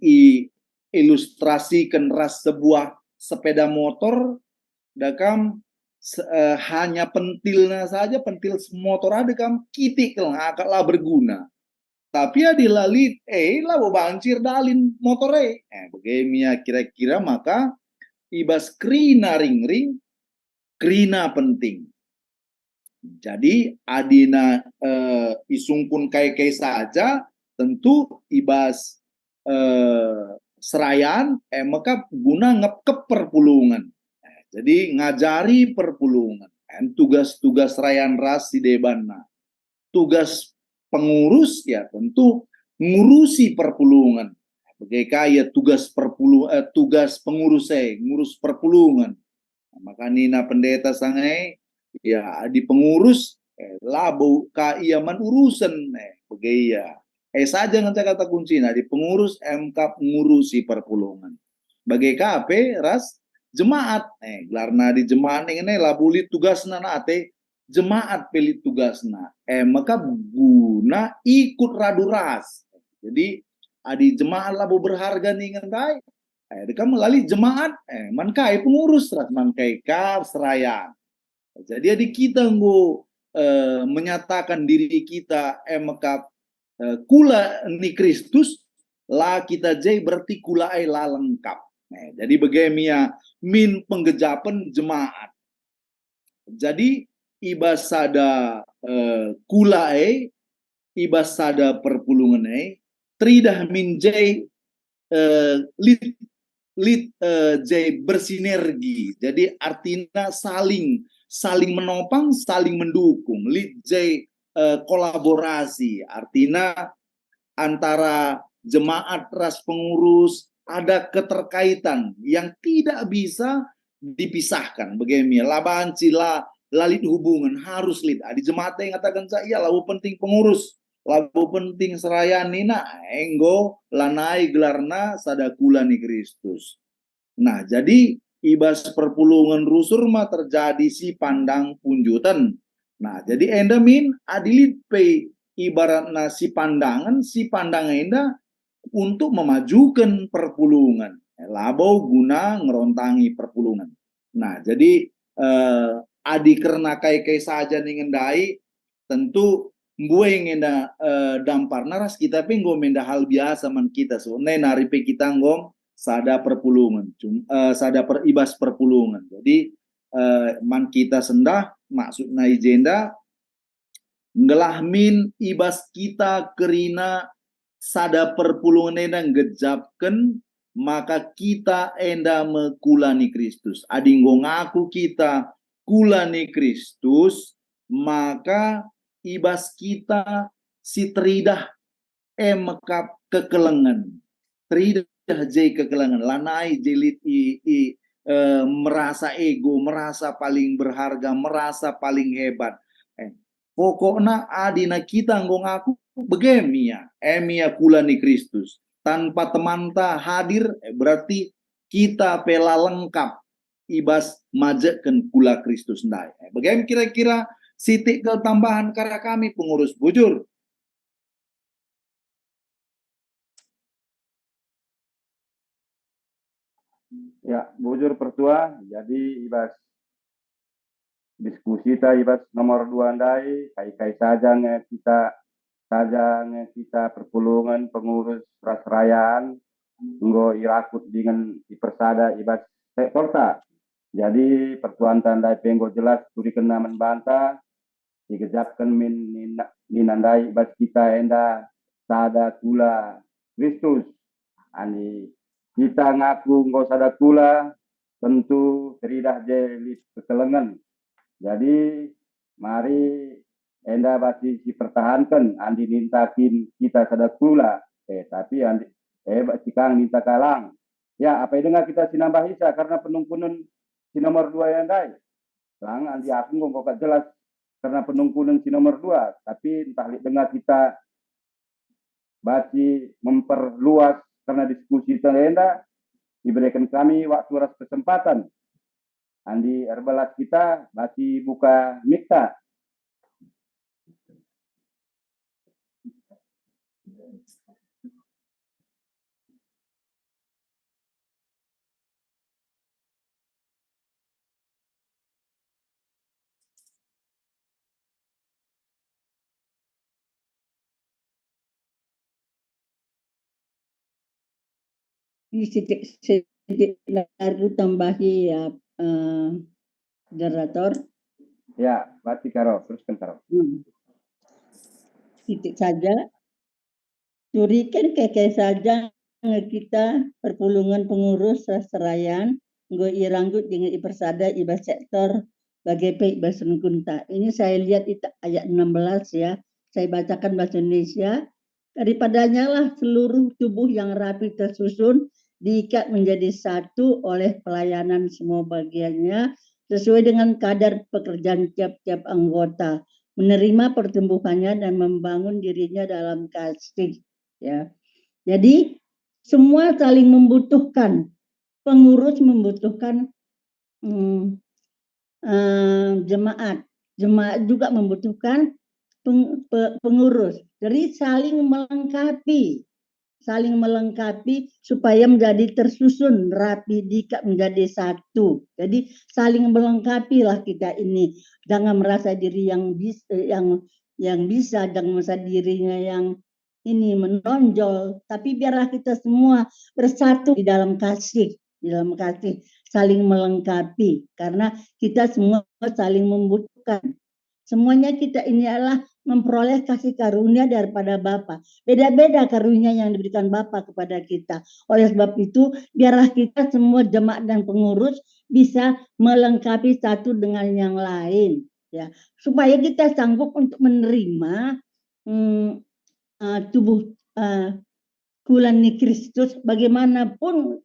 ilustrasikan ras sebuah sepeda motor, dakam hanya pentilnya saja, pentil motor ada kam kitik lah berguna. Tapi adilalit lah bancir dalin motore. Bagaimana kira-kira maka ibas krina ring-ring, krina penting. Jadi adina isungkun kai saja tentu ibas serayan maka guna ngep perpulungan. Jadi ngajari perpulungan. Tugas-tugas serayan ras di debanna. Tugas pengurus ya tentu ngurusi perpulungan. Bagaimana tugas pengurus ngurus perpulungan. Maka nina pendeta sangai ya di pengurus labu ka iaman urusan bagaimana saja nanti kata kuncinya di pengurus MK ngurusi perpulungan. Bagai KP ras jemaat gelarna di jemaat ini labuli tugasna nate jemaat pilih tugasna maka guna ikut radu ras. Jadi adi jemaat labu berharga nih ngentai dekam melalui jemaat man kai pengurus ras man kai kap serayan. Jadi adi kita menyatakan diri kita maka kula ni Kristus lah kita jai berarti kula la lengkap. Jadi bagaimana min penggejapan jemaat. Jadi ibas sada kula ibas sada perpulungan tridah min jai lit jai bersinergi. Jadi artinya saling menopang, saling mendukung. Lit jai kolaborasi, artinya antara jemaat ras pengurus ada keterkaitan yang tidak bisa dipisahkan. Bagaimana labanci lalit hubungan harus lid. Di jemaat yang katakan saya lalu penting pengurus, lalu penting serayan nina enggo lanai gelarna sadakula ni Kristus. Nah, jadi ibas perpulungan rusur mah terjadi si pandang punjutan. Nah, jadi enda min adilit pe ibaratna si pandang enda untuk memajukan perpulungan. Labau guna ngerontangi perpulungan. Nah, jadi adi karena kai saja nih ngendai, tentu gue ngenda dampar naras kita penggo menda hal biasa man kita so nari pe kita ngom sada perpulungan sada peribas perpulungan. Jadi man kita sendah maksudna ijenda ngelah min ibas kita kerina sada perpulungan enda ngejapkan maka kita enda mekulani Kristus. Adinggo ngaku kita kulani Kristus maka ibas kita si teridah mekap kekelengan teridah jai kekelengan lanai jelit merasa ego, merasa paling berharga, merasa paling hebat. Pokoknya adina kita ngong aku begemia emia kulani Kristus tanpa temanta hadir berarti kita pela lengkap ibas majekan kula Kristus ndai. Bagaimana kira-kira sitik ketambahan karya kami pengurus bujur? Ya, bujur pertua, jadi ibas diskusi ta ibas nomor 2 ndai, kai saja kita perpulungan pengurus rasrayaan, nggo irakut dengan ipersada ibas sektorta. Jadi pertuan tandai penggo jelas turi kena membantah, digejapkan ninandai ibas kita enda sada kula Kristus. Ani kita ngaku nggo sada kula tentu teridah jelit kekelengan. Jadi mari enda basi dipertahankan andi nintakin kita sada kula tapi andi cikang minta kalang. Ya apa dengar kita sinambah isa karena penungkunan si nomor 2 yang dai. Lang andi aku nggo jelas karena penungkunan si nomor 2 tapi entah dengar kita basi memperluas karena diskusi terenda diberikan kami waktu ras kesempatan. Andi erbalas kita basi buka mikta. Sedikit lagi tambahi ya moderator. Ya, bati karo, teruskan karo. Titik saja. Curikan keke saja kita perpulungan pengurus serayan nggo iranggut dengan ipersada ibas sektor bagai pe ibas kunta. Ini saya lihat itu ayat 16 ya. Saya bacakan bahasa Indonesia. Daripadanya lah seluruh tubuh yang rapi tersusun diikat menjadi satu oleh pelayanan semua bagiannya sesuai dengan kadar pekerjaan tiap-tiap anggota, menerima pertumbuhannya dan membangun dirinya dalam kasih. Ya, jadi semua saling membutuhkan. Pengurus membutuhkan jemaat juga membutuhkan pengurus. Jadi saling melengkapi supaya menjadi tersusun rapi diikat menjadi satu. Jadi saling melengkapi lah kita ini. Jangan merasa diri yang bisa, jangan merasa dirinya yang ini menonjol, tapi biarlah kita semua bersatu di dalam kasih, saling melengkapi karena kita semua saling membutuhkan. Semuanya kita ini adalah memperoleh kasih karunia daripada Bapa. Beda-beda karunia yang diberikan Bapa kepada kita. Oleh sebab itu, biarlah kita semua jemaat dan pengurus bisa melengkapi satu dengan yang lain, ya, supaya kita sanggup untuk menerima tubuh kulani Kristus. Bagaimanapun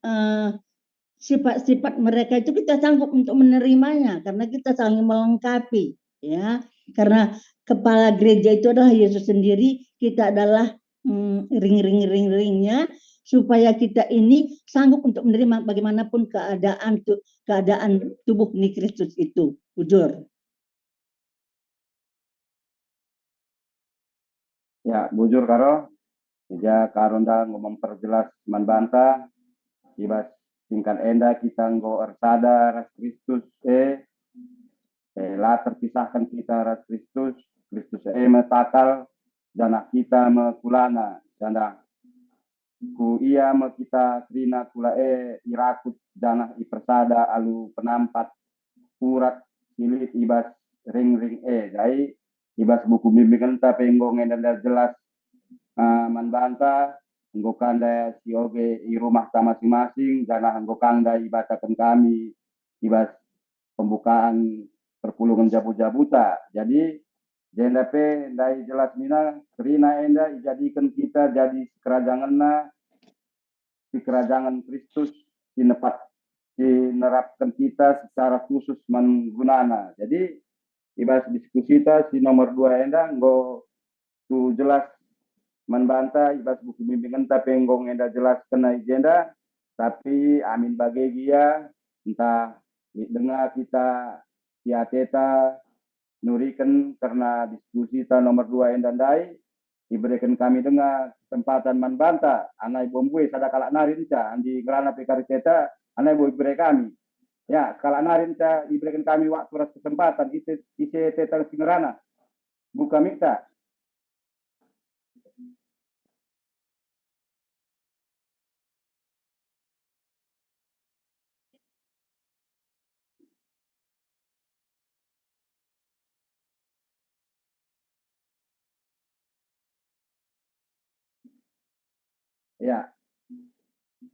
sifat-sifat mereka itu kita sanggup untuk menerimanya karena kita saling melengkapi, ya. Karena kepala gereja itu adalah Yesus sendiri, kita adalah ring-ringnya. supaya kita ini sanggup untuk menerima bagaimanapun keadaan tubuh ini Kristus itu. Bujur. Ya, bujur karo. Ija karonda ngomong perjelas manbanta. Ibas tingkat enda kita nggo ersada ras Kristus lah terpisahkan kita ras Kristus. Kristus metakal dana kita mekulana dana ku iya me kita krina kula irakut dana ipersada alu penampat urat silit ibas ring jadi ibas buku bimbingan tapi nggo ngenda jelas manbanta nggo kanda si oge i rumah ta masing-masing dana nggo kanda ibatakan kami ibas pembukaan perpulungan jabu-jabuta. Jadi JNDP dari jelas mina kerina enda dijadikan kita jadi kerajanganna di kerajaan Kristus dinerapkan kita secara khusus menggunana. Jadi ibas diskusi kita si nomor 2 enda nggo tu jelas membanta ibas buku bimbingan tapi nggo enda jelas kena agenda tapi amin bagi dia entah dengar kita teta nurikan karena diskusi ta nomor 2 enda dai diberikan kami dengar kesempatan membanta anai bombue sada kalak narin ca andi ngerana pekari teta anai boy beri kami ya kalak narin ca diberikan kami waktu ras kesempatan ise teta singerana buka mikta. Ya,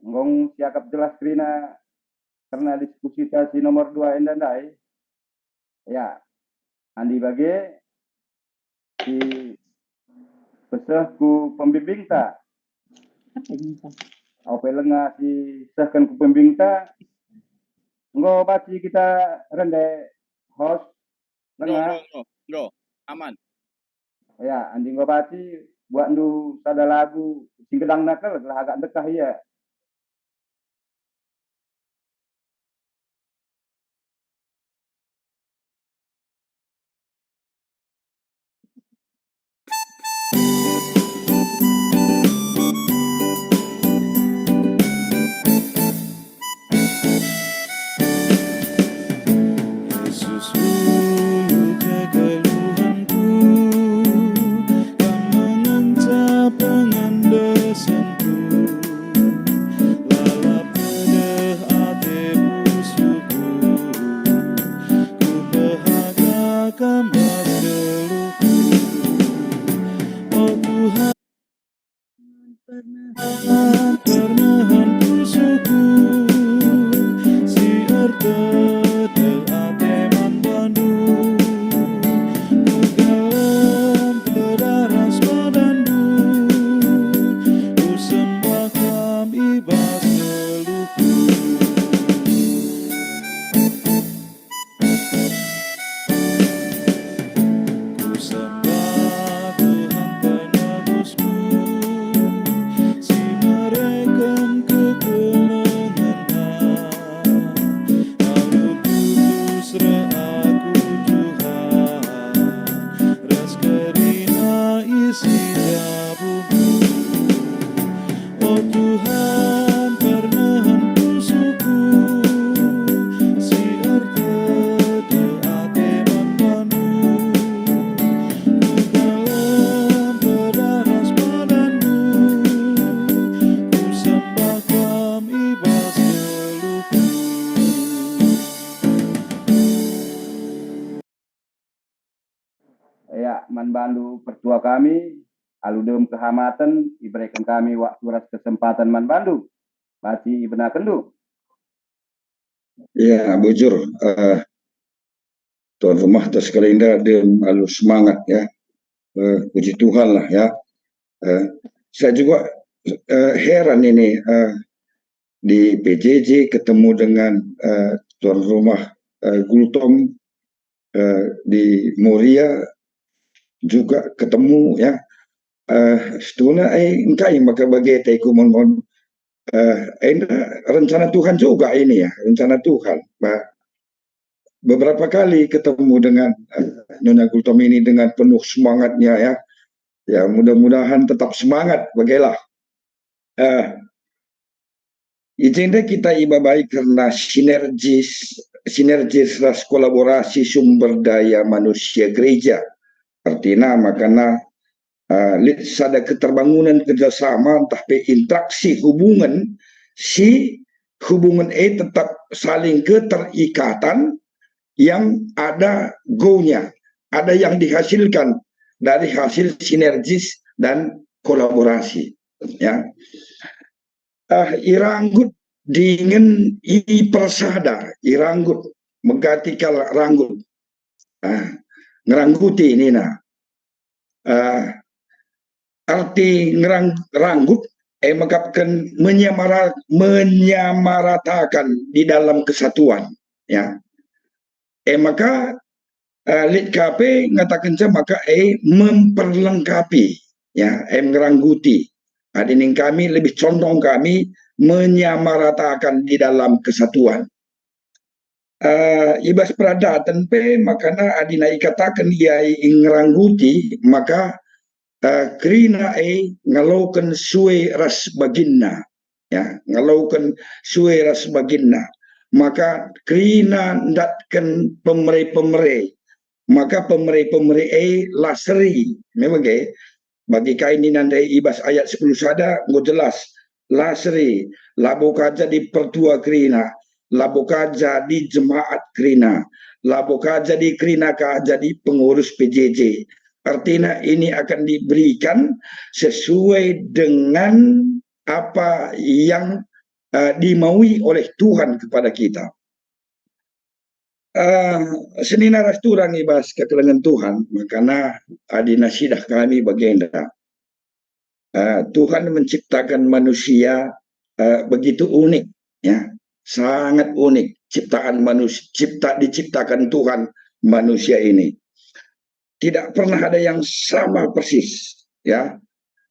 ngong siakap jelas karena diskusi si nomor 2 endandai. Ya, andi bagi si pesah ku pembimbing ta. Apa lenga si sahkan ku pembimbing ta. Nggo baci kita rende host lenga. No, aman. Ya, andi nggo baci buat ndu sada lagu sing gedang nakal agak dekah ya. Ya, manbandu pertua kami, aludum kehamatan, diberikan kami waktu ras kesempatan manbandu. Baci ibna kendu. Ya, bujur. Tuan rumah atas kalender dia malu semangat ya. Puji Tuhan lah ya. Saya juga heran ini di PJJ ketemu dengan tuan rumah Gultom di Moria juga ketemu ya. Setuna engkai maka bagi taiku mon ini rencana Tuhan juga ini ya, rencana Tuhan. Beberapa kali ketemu dengan Nyonya Gultom ini dengan penuh semangatnya ya. Ya mudah-mudahan tetap semangat bagilah. Izinnya kita iba baik karena sinergis ras kolaborasi sumber daya manusia gereja. Artinya makanya ada keterbangunan kerjasama tapi interaksi hubungan tetap saling keterikatan yang ada go-nya, ada yang dihasilkan dari hasil sinergis dan kolaborasi ya. Iranggut dingin i persada iranggut menggatikal ranggut ngerangguti ini arti ngeranggut mengapkan menyamaratakan di dalam kesatuan ya. Maka Lit KP ngatakan maka memperlengkapi ya, ngerangguti. Adinin kami lebih condong kami menyamaratakan di dalam kesatuan. Ibas peradatan pe makana adina ikatakan ia ngerangguti maka kerina ngalaukan suwe ras baginna ya, ngalaukan suwe ras baginna. Maka kerina ndatkan pemerih-pemerih maka pemerih-pemerih laseri memang bagi kain ini nanti ibas ayat 10 sada nggak jelas laseri labo kaja di pertua kerina labo kaja di jemaat kerina labo kaja di kerina kaja di pengurus PJJ. Artinya ini akan diberikan sesuai dengan apa yang dimaui oleh Tuhan kepada kita. Senina rasturang ibas kekelengan Tuhan, makanya adi nasidah kami bagenda. Tuhan menciptakan manusia begitu unik, ya, sangat unik. Ciptaan manusia, diciptakan Tuhan manusia ini. Tidak pernah ada yang sama persis, ya.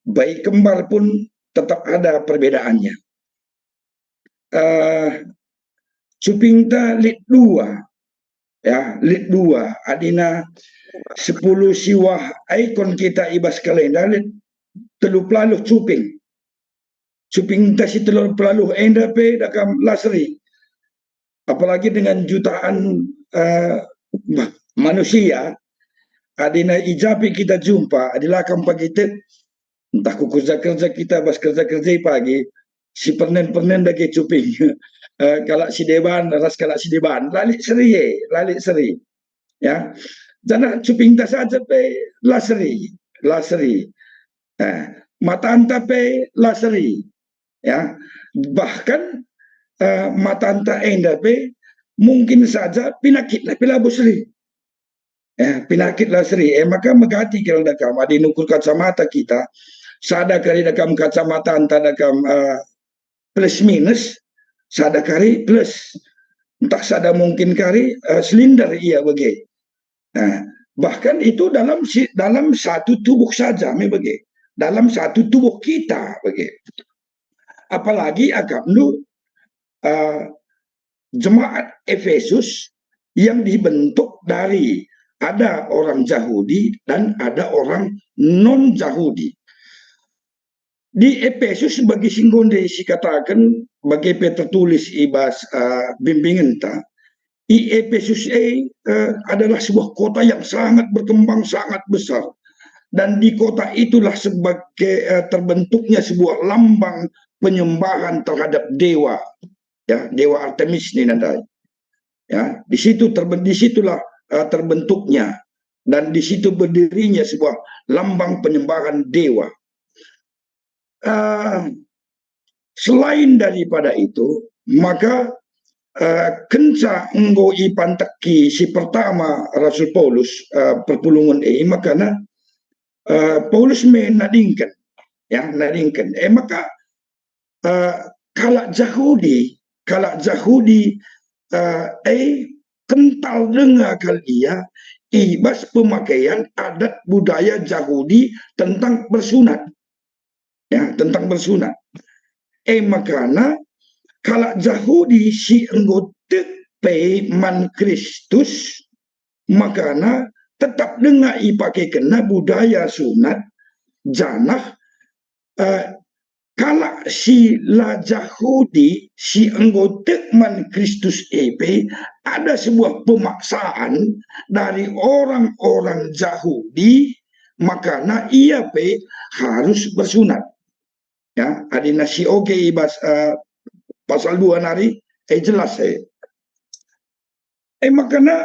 Bayi kembar pun tetap ada perbedaannya. Cupingta lit 2 ya, lit 2 adina 10 siwah ikon kita ibas kalenda lit 30 cuping si 30 enda pe dakam lasri, apalagi dengan jutaan manusia adina ijapi kita jumpa adalah kam pagi entah kerja kita bas kerja pagi si pernen dake cuping kalau si deban ras kalau si deban lalik seri ya jana cuping tas saja pe laseri mata anta pe laseri ya, bahkan mata anta enda pe mungkin saja pinakit lah pilabusri pinakit laseri maka megati kalau dakam adi nukur kacamata kita sada kali dakam kacamata anta dakam plus minus sada kali plus entah sada mungkin kali silinder iya bagi bahkan itu dalam satu tubuh saja bagi dalam satu tubuh kita bagi apalagi akamnu jemaat Efesus yang dibentuk dari ada orang Yahudi dan ada orang non Yahudi. Di Efesus bagi singgonde si katakan bagi tertulis ibas bimbingan ta i Efesus adalah sebuah kota yang sangat berkembang sangat besar dan di kota itulah sebagai terbentuknya sebuah lambang penyembahan terhadap dewa ya, dewa Artemis ini nanti ya, disitulah terbentuknya dan di situ berdirinya sebuah lambang penyembahan dewa. Selain daripada itu maka kenca enggo ipanteki si pertama Rasul Paulus perpulungan makana Paulus menadingkan ya nadingkan maka kalak Yahudi kental dengar dia ibas pemakaian adat budaya Yahudi tentang bersunat ya, tentang bersunat makana kalau Yahudi si enggo tepe man Kristus, makana tetap dengar pakai kena budaya sunat janah kalau si la Yahudi si anggota man Kristus ada sebuah pemaksaan dari orang-orang Yahudi, makana ia harus bersunat. Ya, adina si oke ibas pasal 2 nari jelas makana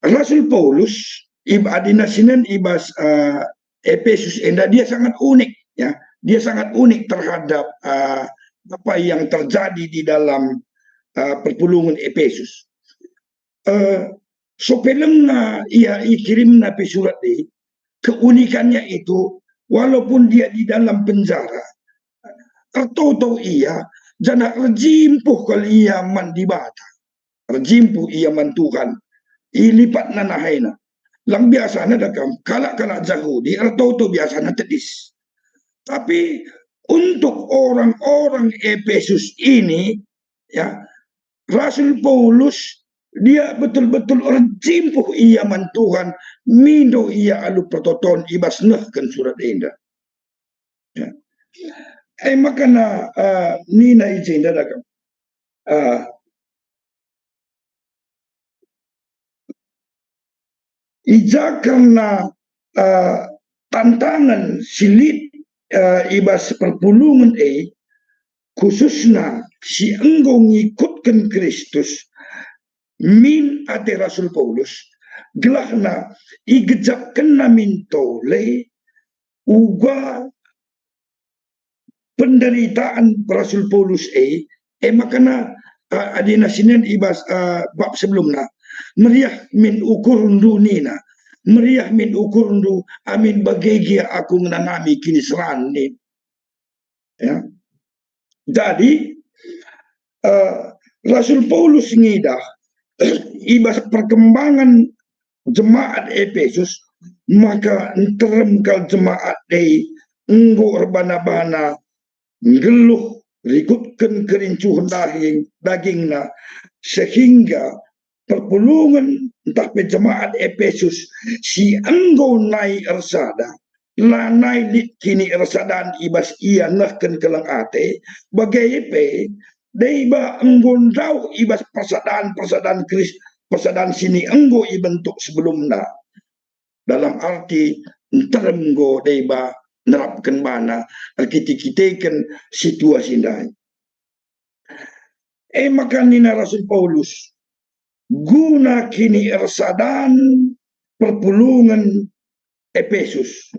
Rasul Paulus adina sinen ibas Efesus dia sangat unik, ya, dia sangat unik terhadap apa yang terjadi di dalam perpulungan Efesus. Sopeleng ia kirim nabi surat ini, keunikannya itu walaupun dia di dalam penjara, tertutup ia jana rejimpuh kali ia man di bata, rejimpuh ia man Tuhan, ilipat nanahaina. Lang biasanya dakam kalak-kalak Yahudi atau biasanya tedis. Tapi untuk orang-orang Efesus ini, ya, Rasul Paulus dia betul-betul rejimpuh ia man Tuhan, mindo ia alu pertoton ibas nehkan surat indah. Ya. Makana nina ijinda dakam. Ija karena tantangan silit ibas perpulungan khususnya si engkau ngikutkan Kristus min ate Rasul Paulus gelahna igejapkan namin tole uga penderitaan Rasul Paulus makana adina sinen ibas bab sebelumnya meriah min ukur nina, meriah min ukur amin bagegia aku nganami kini serani. Ya. Jadi Rasul Paulus ngidah ibas perkembangan jemaat Efesus, maka teremkal jemaat enggo rebana-bana ngeluh rikutkan kerincuhan dagingna sehingga perpulungan entah jemaat Efesus si engkau naik ersada lanai lit kini ersadan ibas ia nahkan kelang ate bagai deiba engkau jauh ibas persadaan Kris persadaan sini engkau ibentuk sebelumnya dalam arti terenggo deiba nerapkan mana kita situasi lain. Maka nina Rasul Paulus guna kini ersadan perpulungan Efesus.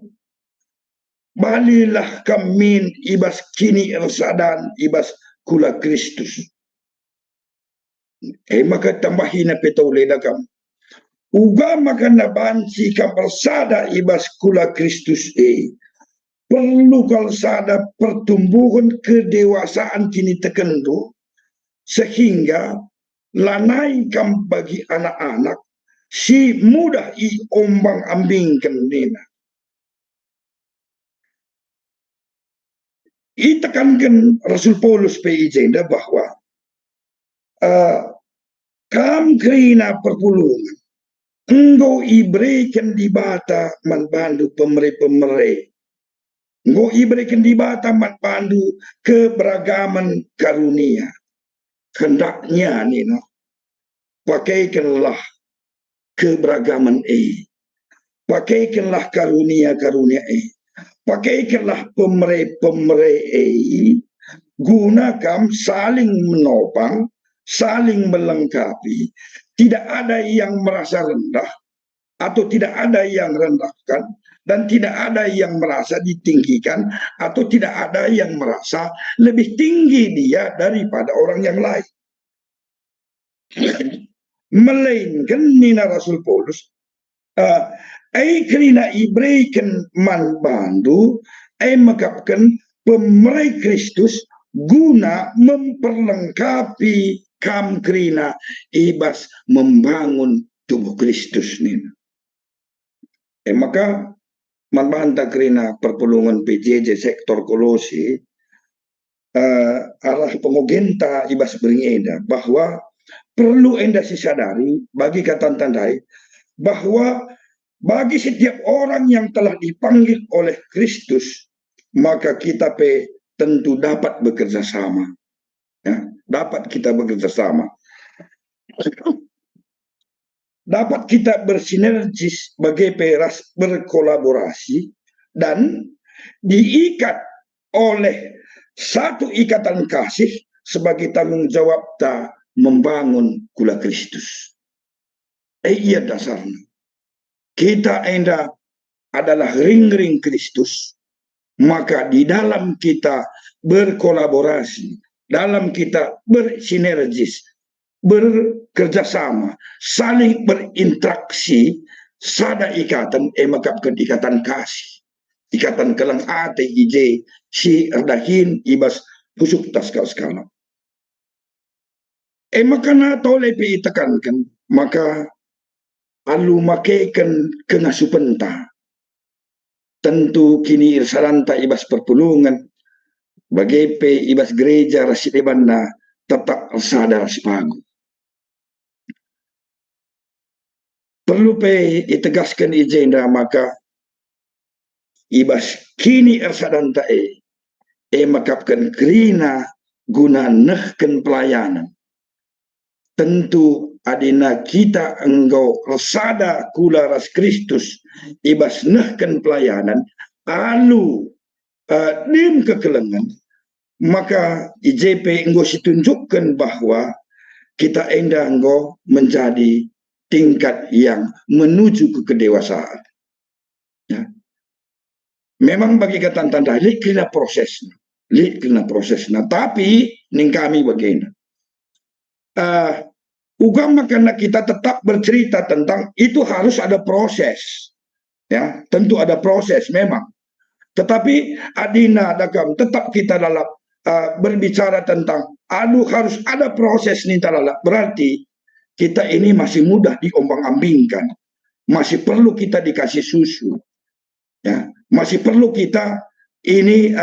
Balilah kami ibas kini ersadan ibas kula Kristus. Maka tambahin petole dakam. Uga maka nabansi kam ersada ibas kula Kristus perlu kalsada pertumbuhan kedewasaan kini tekendu sehingga lanai kam bagi anak-anak si mudah ombang ambingkan nina. Itekankan Rasul Paulus ijenda bahwa kam kerina perpulungan engkau iberikan di bata manbandu pemere-pemere. Engkau iberikan di bata manbandu keberagaman karunia. Hendaknya nina pakaikanlah keberagaman pakaikanlah karunia-karunia pakaikanlah pemere-pemere gunakan saling menopang, saling melengkapi, tidak ada yang merasa rendah atau tidak ada yang rendahkan dan tidak ada yang merasa ditinggikan atau tidak ada yang merasa lebih tinggi dia daripada orang yang lain. Melainkan nina Rasul Paulus kerina iberikan man bandu mengapkan pemerai Kristus guna memperlengkapi kam kerina ibas membangun tubuh Kristus nina. Maka manbanta kerina perpulungan PJJ sektor Kolosi arah pengogenta ibas beringeda bahwa perlu enda disadari bagi kata tandai bahwa bagi setiap orang yang telah dipanggil oleh Kristus maka kita tentu dapat bekerja sama, ya, dapat kita bekerja sama, dapat kita bersinergis bagi peras berkolaborasi dan diikat oleh satu ikatan kasih sebagai tanggung jawab ta membangun kula Kristus. Iya dasarnya. Kita enda adalah ring-ring Kristus, maka di dalam kita berkolaborasi, dalam kita bersinergis, bekerjasama, saling berinteraksi, sada ikatan emakapkan ikatan kasih, ikatan kelang ate ije si erdahin ibas pusuk tas kau sekarang. Makana tole pi tekankan maka alu makaikan kengasupenta. Tentu kini irsalanta ibas perpulungan bagi ibas gereja rasidebana tetap sadar sepagu. Perlu itegaskan ijenda maka ibas kini irsadanta makapkan kerina guna nehken pelayanan. Tentu adina kita enggau resada kula ras Kristus ibas nehken pelayanan alu dim kekelengan maka IJP enggo ditunjukkan bahwa kita enda enggo menjadi tingkat yang menuju ke kedewasaan. Ya. Memang bagi kata tanda lik kena prosesnya, tapi ning kami begini. Ugama karena kita tetap bercerita tentang itu harus ada proses, ya tentu ada proses memang. Tetapi adina dakam tetap kita dalam berbicara tentang harus ada proses nih talala. Berarti kita ini masih mudah diombang-ambingkan, masih perlu kita dikasih susu, ya masih perlu kita ini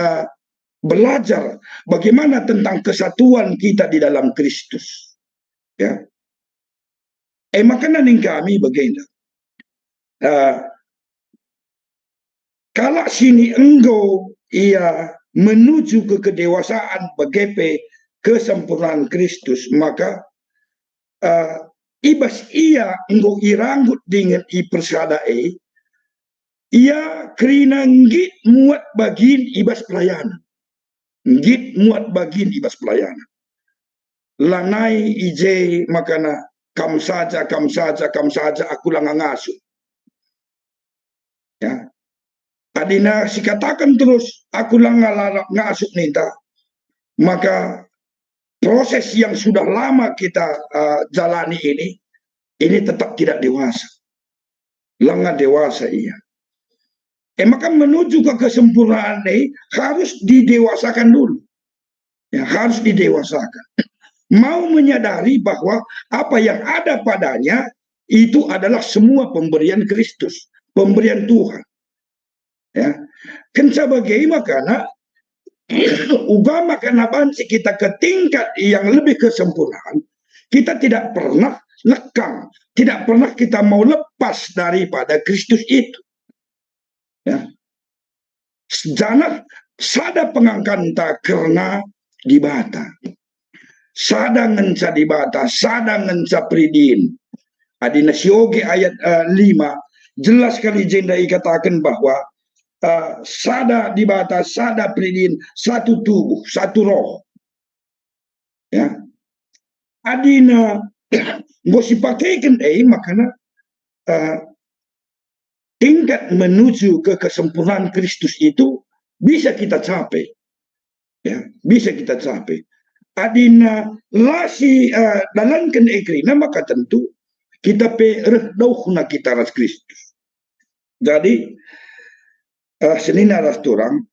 belajar bagaimana tentang kesatuan kita di dalam Kristus, ya. Makanya ning kami begini. Kalau sini engkau ia menuju ke kedewasaan bagi kesempurnaan Kristus, maka ibas ia engkau iranggut dengan persada ia kerina ngit muat bagin ibas pelayanan. Ngit muat bagin ibas pelayanan. Lanai ije makana kam saja aku lang ngasuh. Ya. Adina sikatakan terus aku lang ngasuh nita. Maka proses yang sudah lama kita jalani ini tetap tidak dewasa. Langa dewasa iya. Maka menuju ke kesempurnaan ini harus didewasakan dulu. Ya, harus didewasakan. Mau menyadari bahwa apa yang ada padanya itu adalah semua pemberian Kristus, pemberian Tuhan. Ya, kenca bagaimana karena ugama karena bansi kita ke tingkat yang lebih kesempurnaan, kita tidak pernah lekang, tidak pernah kita mau lepas daripada Kristus itu. Ya, jangan sada pengangkanta karena dibata. Sada ngenca dibata, sada ngenca pridin. Adina sioge ayat 5 jelas sekali jenda ikatakan bahwa sada dibata, sada pridin, satu tubuh, satu roh. Ya. Adina ngosi pakaikan makanya tingkat menuju ke kesempurnaan Kristus itu bisa kita capai. Ya, bisa kita capai. Adina lasi dalankan ekrina maka tentu kita rehdauhna kita ras Kristus. Jadi senina ras turang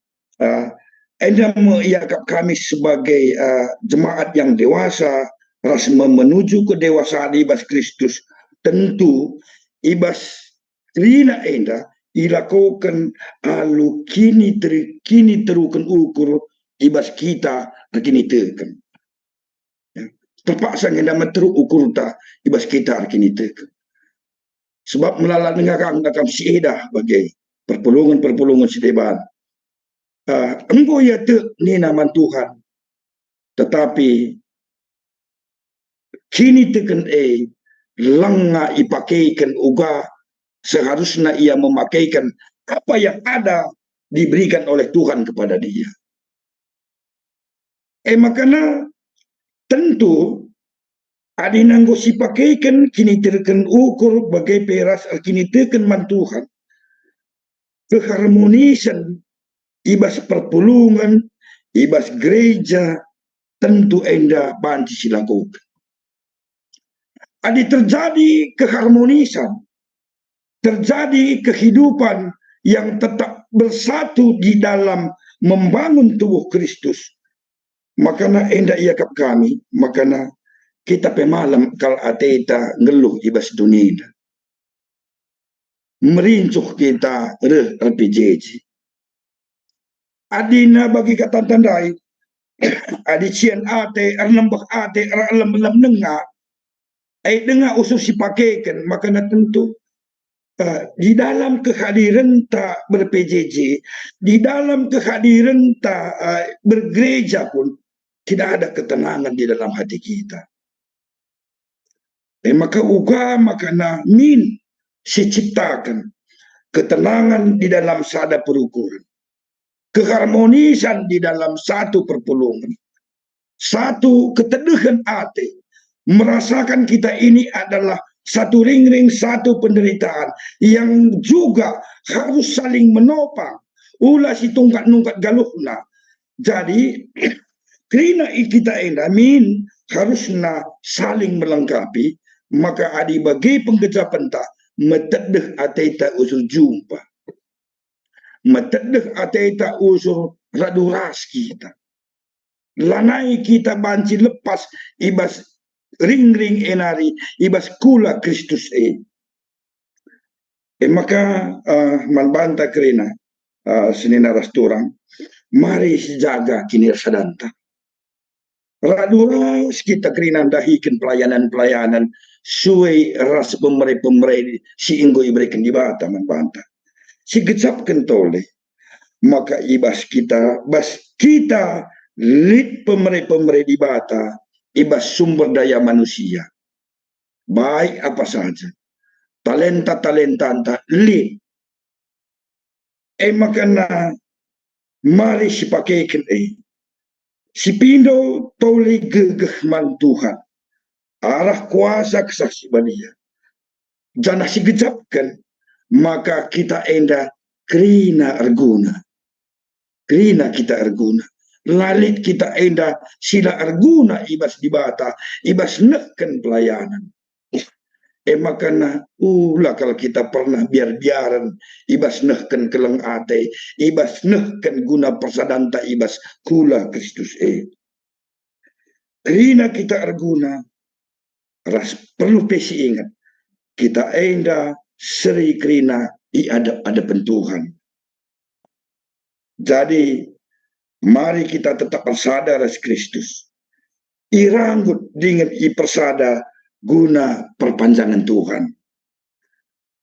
enda mengiakap kami sebagai jemaat yang dewasa ras menuju kedewasaan ibas Kristus. Tentu ibas rina enda ilakukan alu kini terukan ukur ibas kita kini tekan. Terpaksa ngenda meteru ukur ta ibas kita kini tekan. Sebab melalat ngakang si edah bagai perpulungan si deban. Engkau ya te ni nama Tuhan. Tetapi kini tekan langa ipakaikan uga seharusnya ia memakaikan apa yang ada diberikan oleh Tuhan kepada dia. Makanya tentu ada nanggo si pakaikan kini terken ukur bagai peras kini terken man Tuhan. Keharmonisan ibas perpulungan, ibas gereja tentu enda banci silakukan. Ada terjadi keharmonisan, terjadi kehidupan yang tetap bersatu di dalam membangun tubuh Kristus. Makanya enda iakap kami, makanya kita pemalam kal ateta ngeluh ibas dunia. Merincuh kita RPJJ. Adina bagi kata tandai, adi cian ate, arnambak ate, alam dengar, dengar usul si pakaikan, makanya tentu di dalam kehadiran tak ber-PJJ, di dalam kehadiran tak bergereja pun tidak ada ketenangan di dalam hati kita. Maka uga makana min diciptakan ketenangan di dalam sada perukuran, keharmonisan di dalam satu perpulungan, satu keteduhan hati, merasakan kita ini adalah satu ring-ring, satu penderitaan yang juga harus saling menopang ulah si tungkat-nungkat galuhna. Jadi kerana kita endamin harusnya saling melengkapi, maka adi bagi penggejapan tak metedeh ateta usul jumpa, metedeh ateta usul raduras kita, lanai kita banci lepas ibas ring-ring enari ibas kula Kristus maka manbanta kerina senina rasturang mari jaga kini sadanta raduras kita kerina dahikan pelayanan suai ras pemerai si inggo iberikan di bata manbanta si gecapkan tole maka ibas kita lid pemerai di bata ibas sumber daya manusia baik apa saja talenta anta lid makana mari si pakaikan si pindo tole gegeh man Tuhan arah kuasa kesaksian dia jangan si gejapkan maka kita enda kerina kita arguna lalit kita enda sila arguna ibas di bata ibas neken pelayanan makana ulah kalau kita pernah biar-biaran ibas neken keleng ate ibas neken guna persadanta ibas kula Kristus kerina kita arguna ras perlu pesi ingat kita enda seri kerina ada pentuhan. Jadi mari kita tetap bersadar as Kristus iranggut dengan persada guna perpanjangan Tuhan.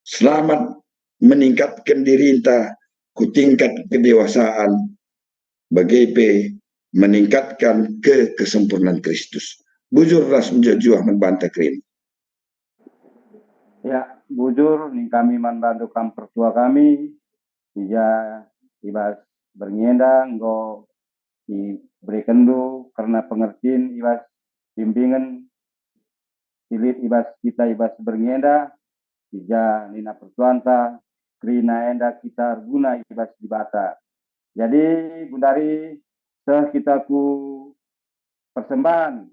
Selamat meningkatkan diri kita ku tingkat kedewasaan bagi meningkatkan kesempurnaan Kristus. Bujur ras menjajua membantah krim. Ya, bujur nih kami membantu pertua kami ija ibas bernyenda nggo diberikan do karena pengertian ibas bimbingan silit ibas kita ibas bernyenda ija nina pertuanta krina enda kita guna ibas di bata. Jadi bundari kita ku persembahan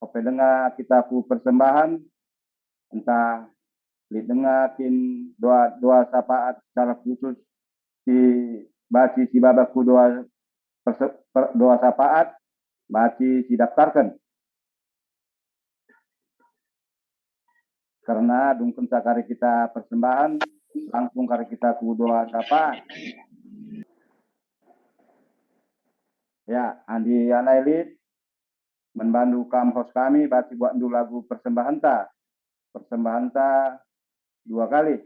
ope dengar kita pu persembahan entah dengakin doa sapaat secara khusus si baci si babaku doa sapaat baci si daftarkan Karena dungkun sakari kita persembahan, langsung kari kita doa apa? Ya, Andi Anailit membantu host kami baca buat lagu persembahan ta 2 kali.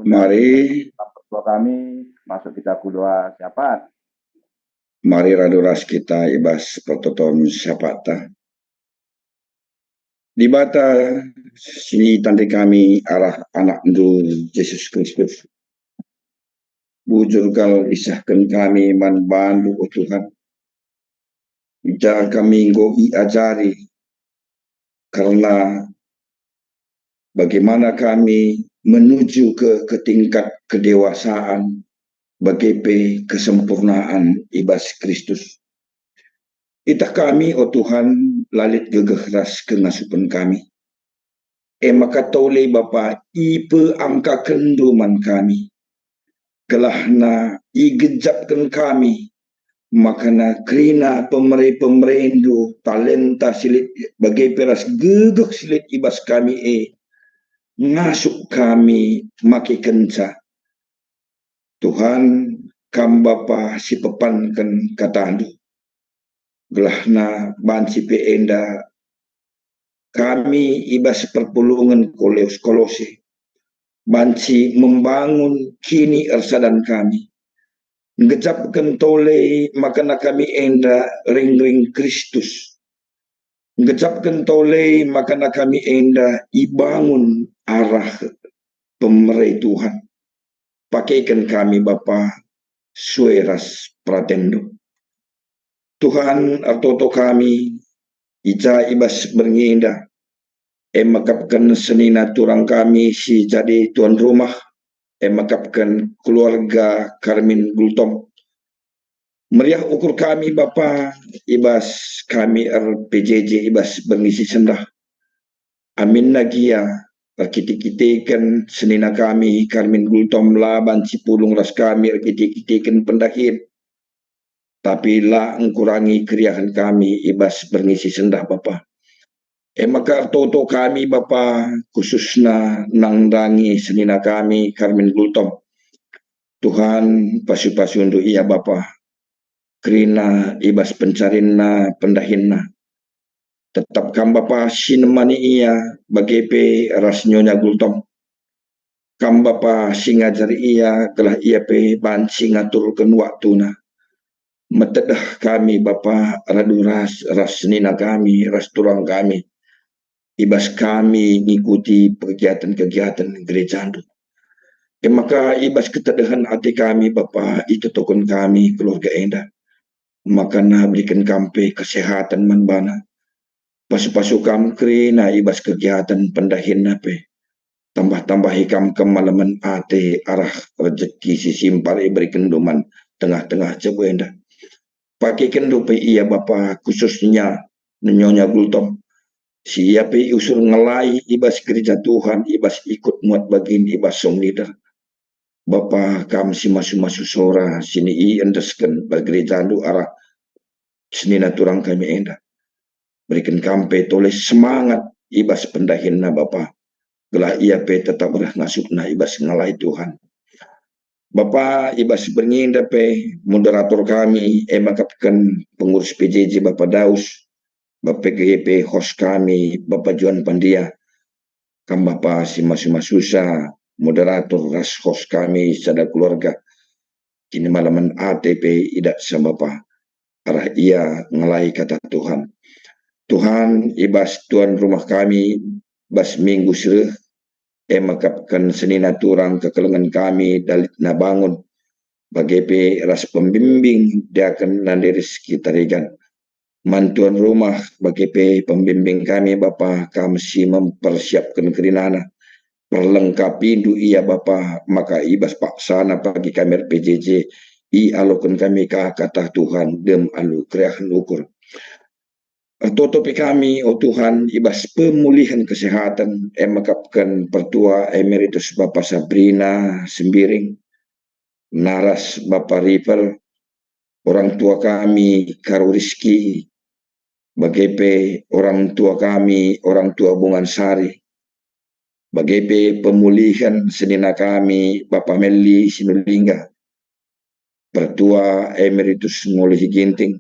Mari kami masuk kita doa syafaat. Mari raduras kita ibas prototom syafata. Di bata sini tante kami arah anak ndu Yesus Kristus. Bujurgal isahkan kami man bandu Tuhan. Ija kami go ajari karena bagaimana kami menuju ke tingkat kedewasaan bagi kesempurnaan ibas Kristus. Itah kami, oh Tuhan, lalit gegehras kengasupan kami. Maka toleh Bapa, ipe angka kenduman kami. Kelahna igejapkan kami. Makana kerina pemerintah talenta silit bagi peras gegeh silit ibas kami ngasuk kami maki kenca. Tuhan kam Bapa si pepankan katandu. Gelahna bansi peenda kami ibas perpulungan koleus kolose. Bansi membangun kini ersadan kami. Ngejapkan tole makana kami enda ring-ring Kristus. Ngejapkan tole makana kami enda ibangun arah pemerai Tuhan. Pakaikan kami Bapa sueras pratendo. Tuhan artoto kami ija ibas bernginda. Makapkan senina turang kami si jadi tuan rumah. Makapkan keluarga Karmin Gultom. Meriah ukur kami Bapa ibas kami RPJJ ibas bengisi sendah. Amin nagia kita-kitakan senina kami Karmin Gultom laban si pulung ras kami kita-kitakan pendahit. Tapi lah engkurangi keriahan kami ibas bengisi sendah Bapa. Maka toto kami Bapa khususna nangdangi senina kami Karmin Gultom. Tuhan pasu-pasu untuk ia Bapa. Kerina ibas pencarinna pendahinna. Tetap kam Bapa sinemani ia bagi pe rasnyonya Gultom. Kam Bapa singajari ia kelah ia pe bansi ngaturkan waktuna. metedah kami Bapa radu ras nina kami, ras turang kami. Ibas kami ngikuti kegiatan-kegiatan gereja itu. Maka ibas ketedahan hati kami Bapa, itu tokon kami keluarga enda. Maka na berikan kampe kesehatan manbana. Pasu-pasu kam krina ibas kegiatan pendahin nape. Tambah-tambah hikam kemalaman ate arah rezeki si simpar berikan doman tengah-tengah coba enda. Pakai kendo pe iya Bapa khususnya nyonya gultom. Siapa usul ngelai ibas gereja Tuhan, ibas ikut muat bagin, ibas som leader. Bapa kam si masu-masu sora sini i endesken bergereja du arah sini naturang kami enda. Berikan kampe tulis semangat ibas pendahin na Bapa. Gelah ia pe tetap berah ngasuk na ibas ngelai Tuhan. Bapa ibas beringinda pe moderator kami emakapkan pengurus PJJ Bapa Daus. Bapak GP host kami, Bapak Juan Pandia, kam Bapak Sima Susa, moderator ras host kami, sada keluarga. Kini malaman ATP idak sama Bapak. Arah ia ngelai kata Tuhan. Tuhan ibas tuan rumah kami, bas minggu sereh, makapkan senina turang kekelengan kami, dalit na bangun. Bagai ras pembimbing, dia akan nandiris kita regan. Mantuan rumah bagi pembimbing kami Bapa, kami mesti mempersiapkan kerinana perlengkapi du iya Bapa, maka ibas paksana bagi kami PJJ i alokan kami ke kata Tuhan dem alu kreahan ukur tutupi kami oh Tuhan ibas pemulihan kesehatan makapkan pertua emeritus Bapa Sabrina Sembiring, naras Bapa River, orang tua kami Karo Rizki, bagi orang tua kami, orang tua Bungan Sari, bagi pemulihan senina kami, Bapak Meli Sinulingga, Pertua Emeritus Ngolihi Ginting,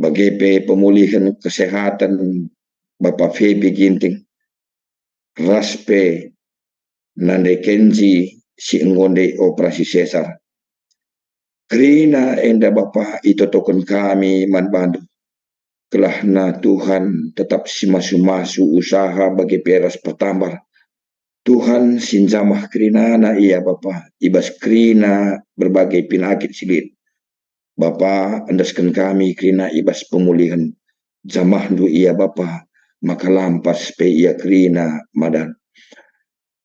bagi pemulihan kesehatan Bapak Feby Ginting, Raspe Nande Kenji si ngonde operasi sesar. Krina enda Bapak itu token kami man bandu. Kelahna Tuhan tetap si masu-masu usaha bagi peras pertambar. Tuhan sinjamah kerinana iya Bapa, ibas krina berbagai penyakit silit. Bapa andaskan kami krina ibas pemulihan. Jamah lu iya Bapa, maka lampas pe iya krina madan.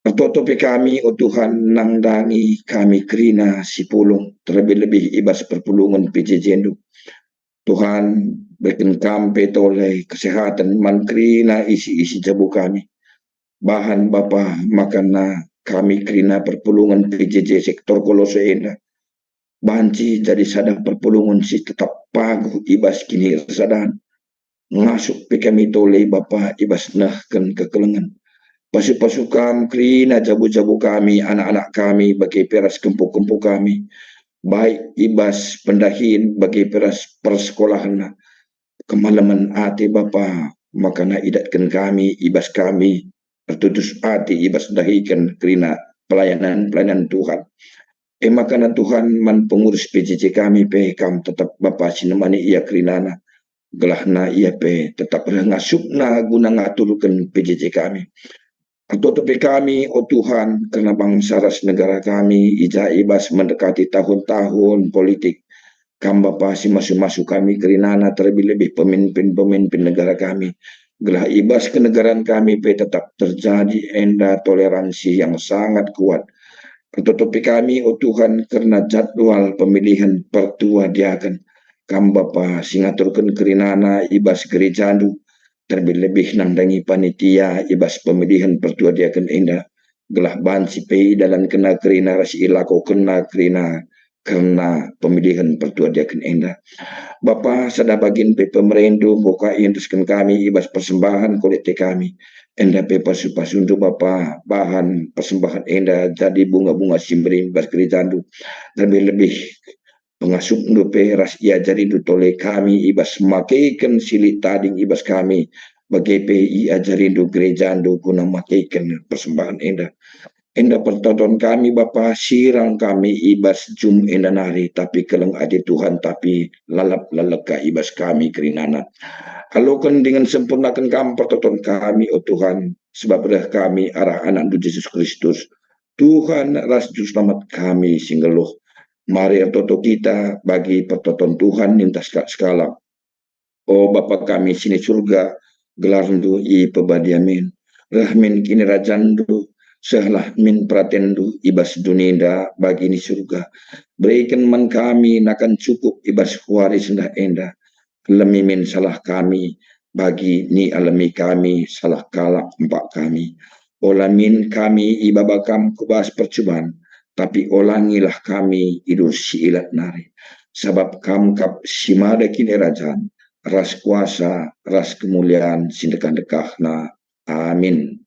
Pertotopi kami oh Tuhan nangdangi kami krina si pulung, terlebih-lebih ibas perpulungan PJJ Jendu. Tuhan berikan kampe toleh kesehatan mankrina isi-isi jabu kami. Bahan Bapa makana kami krina perpulungan PJJ sektor Kolose enda. Banci jadi sadang perpulungan si tetap pagu ibas kini resadan. Ngasuk pe kami toleh Bapa ibas nahkan kekelengan. Pasu-pasu kami krina jabu-jabu kami, anak-anak kami bagi peras kempuk-kempuk kami. Baik ibas pendahin bagi peras persekolahan kemalaman hati Bapa, makana idatkan kami ibas kami tertutus hati ibas dahikan kerina pelayanan Tuhan. Makana Tuhan man pengurus PJJ kami pe kam tetap Bapa sinemani ia kerinana gelahna ia pe tetap ngasupna guna ngaturkan PJJ kami. Tutupi kami, oh Tuhan, karena bangsa ras negara kami, ija ibas mendekati tahun-tahun politik. Kam Bapa si masuk-masuk kami kerinana terlebih-lebih pemimpin-pemimpin negara kami. Gelah ibas kenegaraan kami pe tetap terjadi enda toleransi yang sangat kuat. Tutupi kami, oh Tuhan, karena jadwal pemilihan pertua diakan. Kam Bapa singaturkan kerinana ibas gerejandu. Terlebih nandangi panitia ibas pemilihan pertua diakan enda gelah bansi pei dalam kena kerina rasi ilako kena kerina karena pemilihan pertua diakan enda. Bapa sada bagin pe pemerintah buka induskan kami ibas persembahan kolektif kami enda pe pasu-pasundu Bapa bahan persembahan enda jadi bunga-bunga simbring ibas gerejandu lebih-lebih pengasup nupe ras ia jadi tole kami ibas makaikan silit tading ibas kami bagi PI ajarin do gereja do guna makaikan persembahan enda Enda pertonton kami Bapa sirang kami ibas jum enda nari tapi keleng adi Tuhan tapi lalap laleka ibas kami kerinana. Alukan dengan sempurnakan kami pertonton kami oh Tuhan sebab dah kami arah anak Yesus Kristus. Tuhan ras juru selamat kami singgeluh. Mari toto kita bagi pertonton Tuhan nintas skala. Oh Bapa kami sini surga gelar ndu i pebadiamin. Rahmin kini rajandu sehlah min pratendu ibas duninda bagi ni surga. Berikan man kami nakan cukup ibas huari sendah endah. Lemi min salah kami bagi ni alami kami salah kalak empak kami. Olamin kami ibabakam kubas percobaan. Tapi olangilah kami idul siilat nari. Sebab kam kap simada kini rajan. Ras kuasa, ras kemuliaan sindekan dekahna. Amin.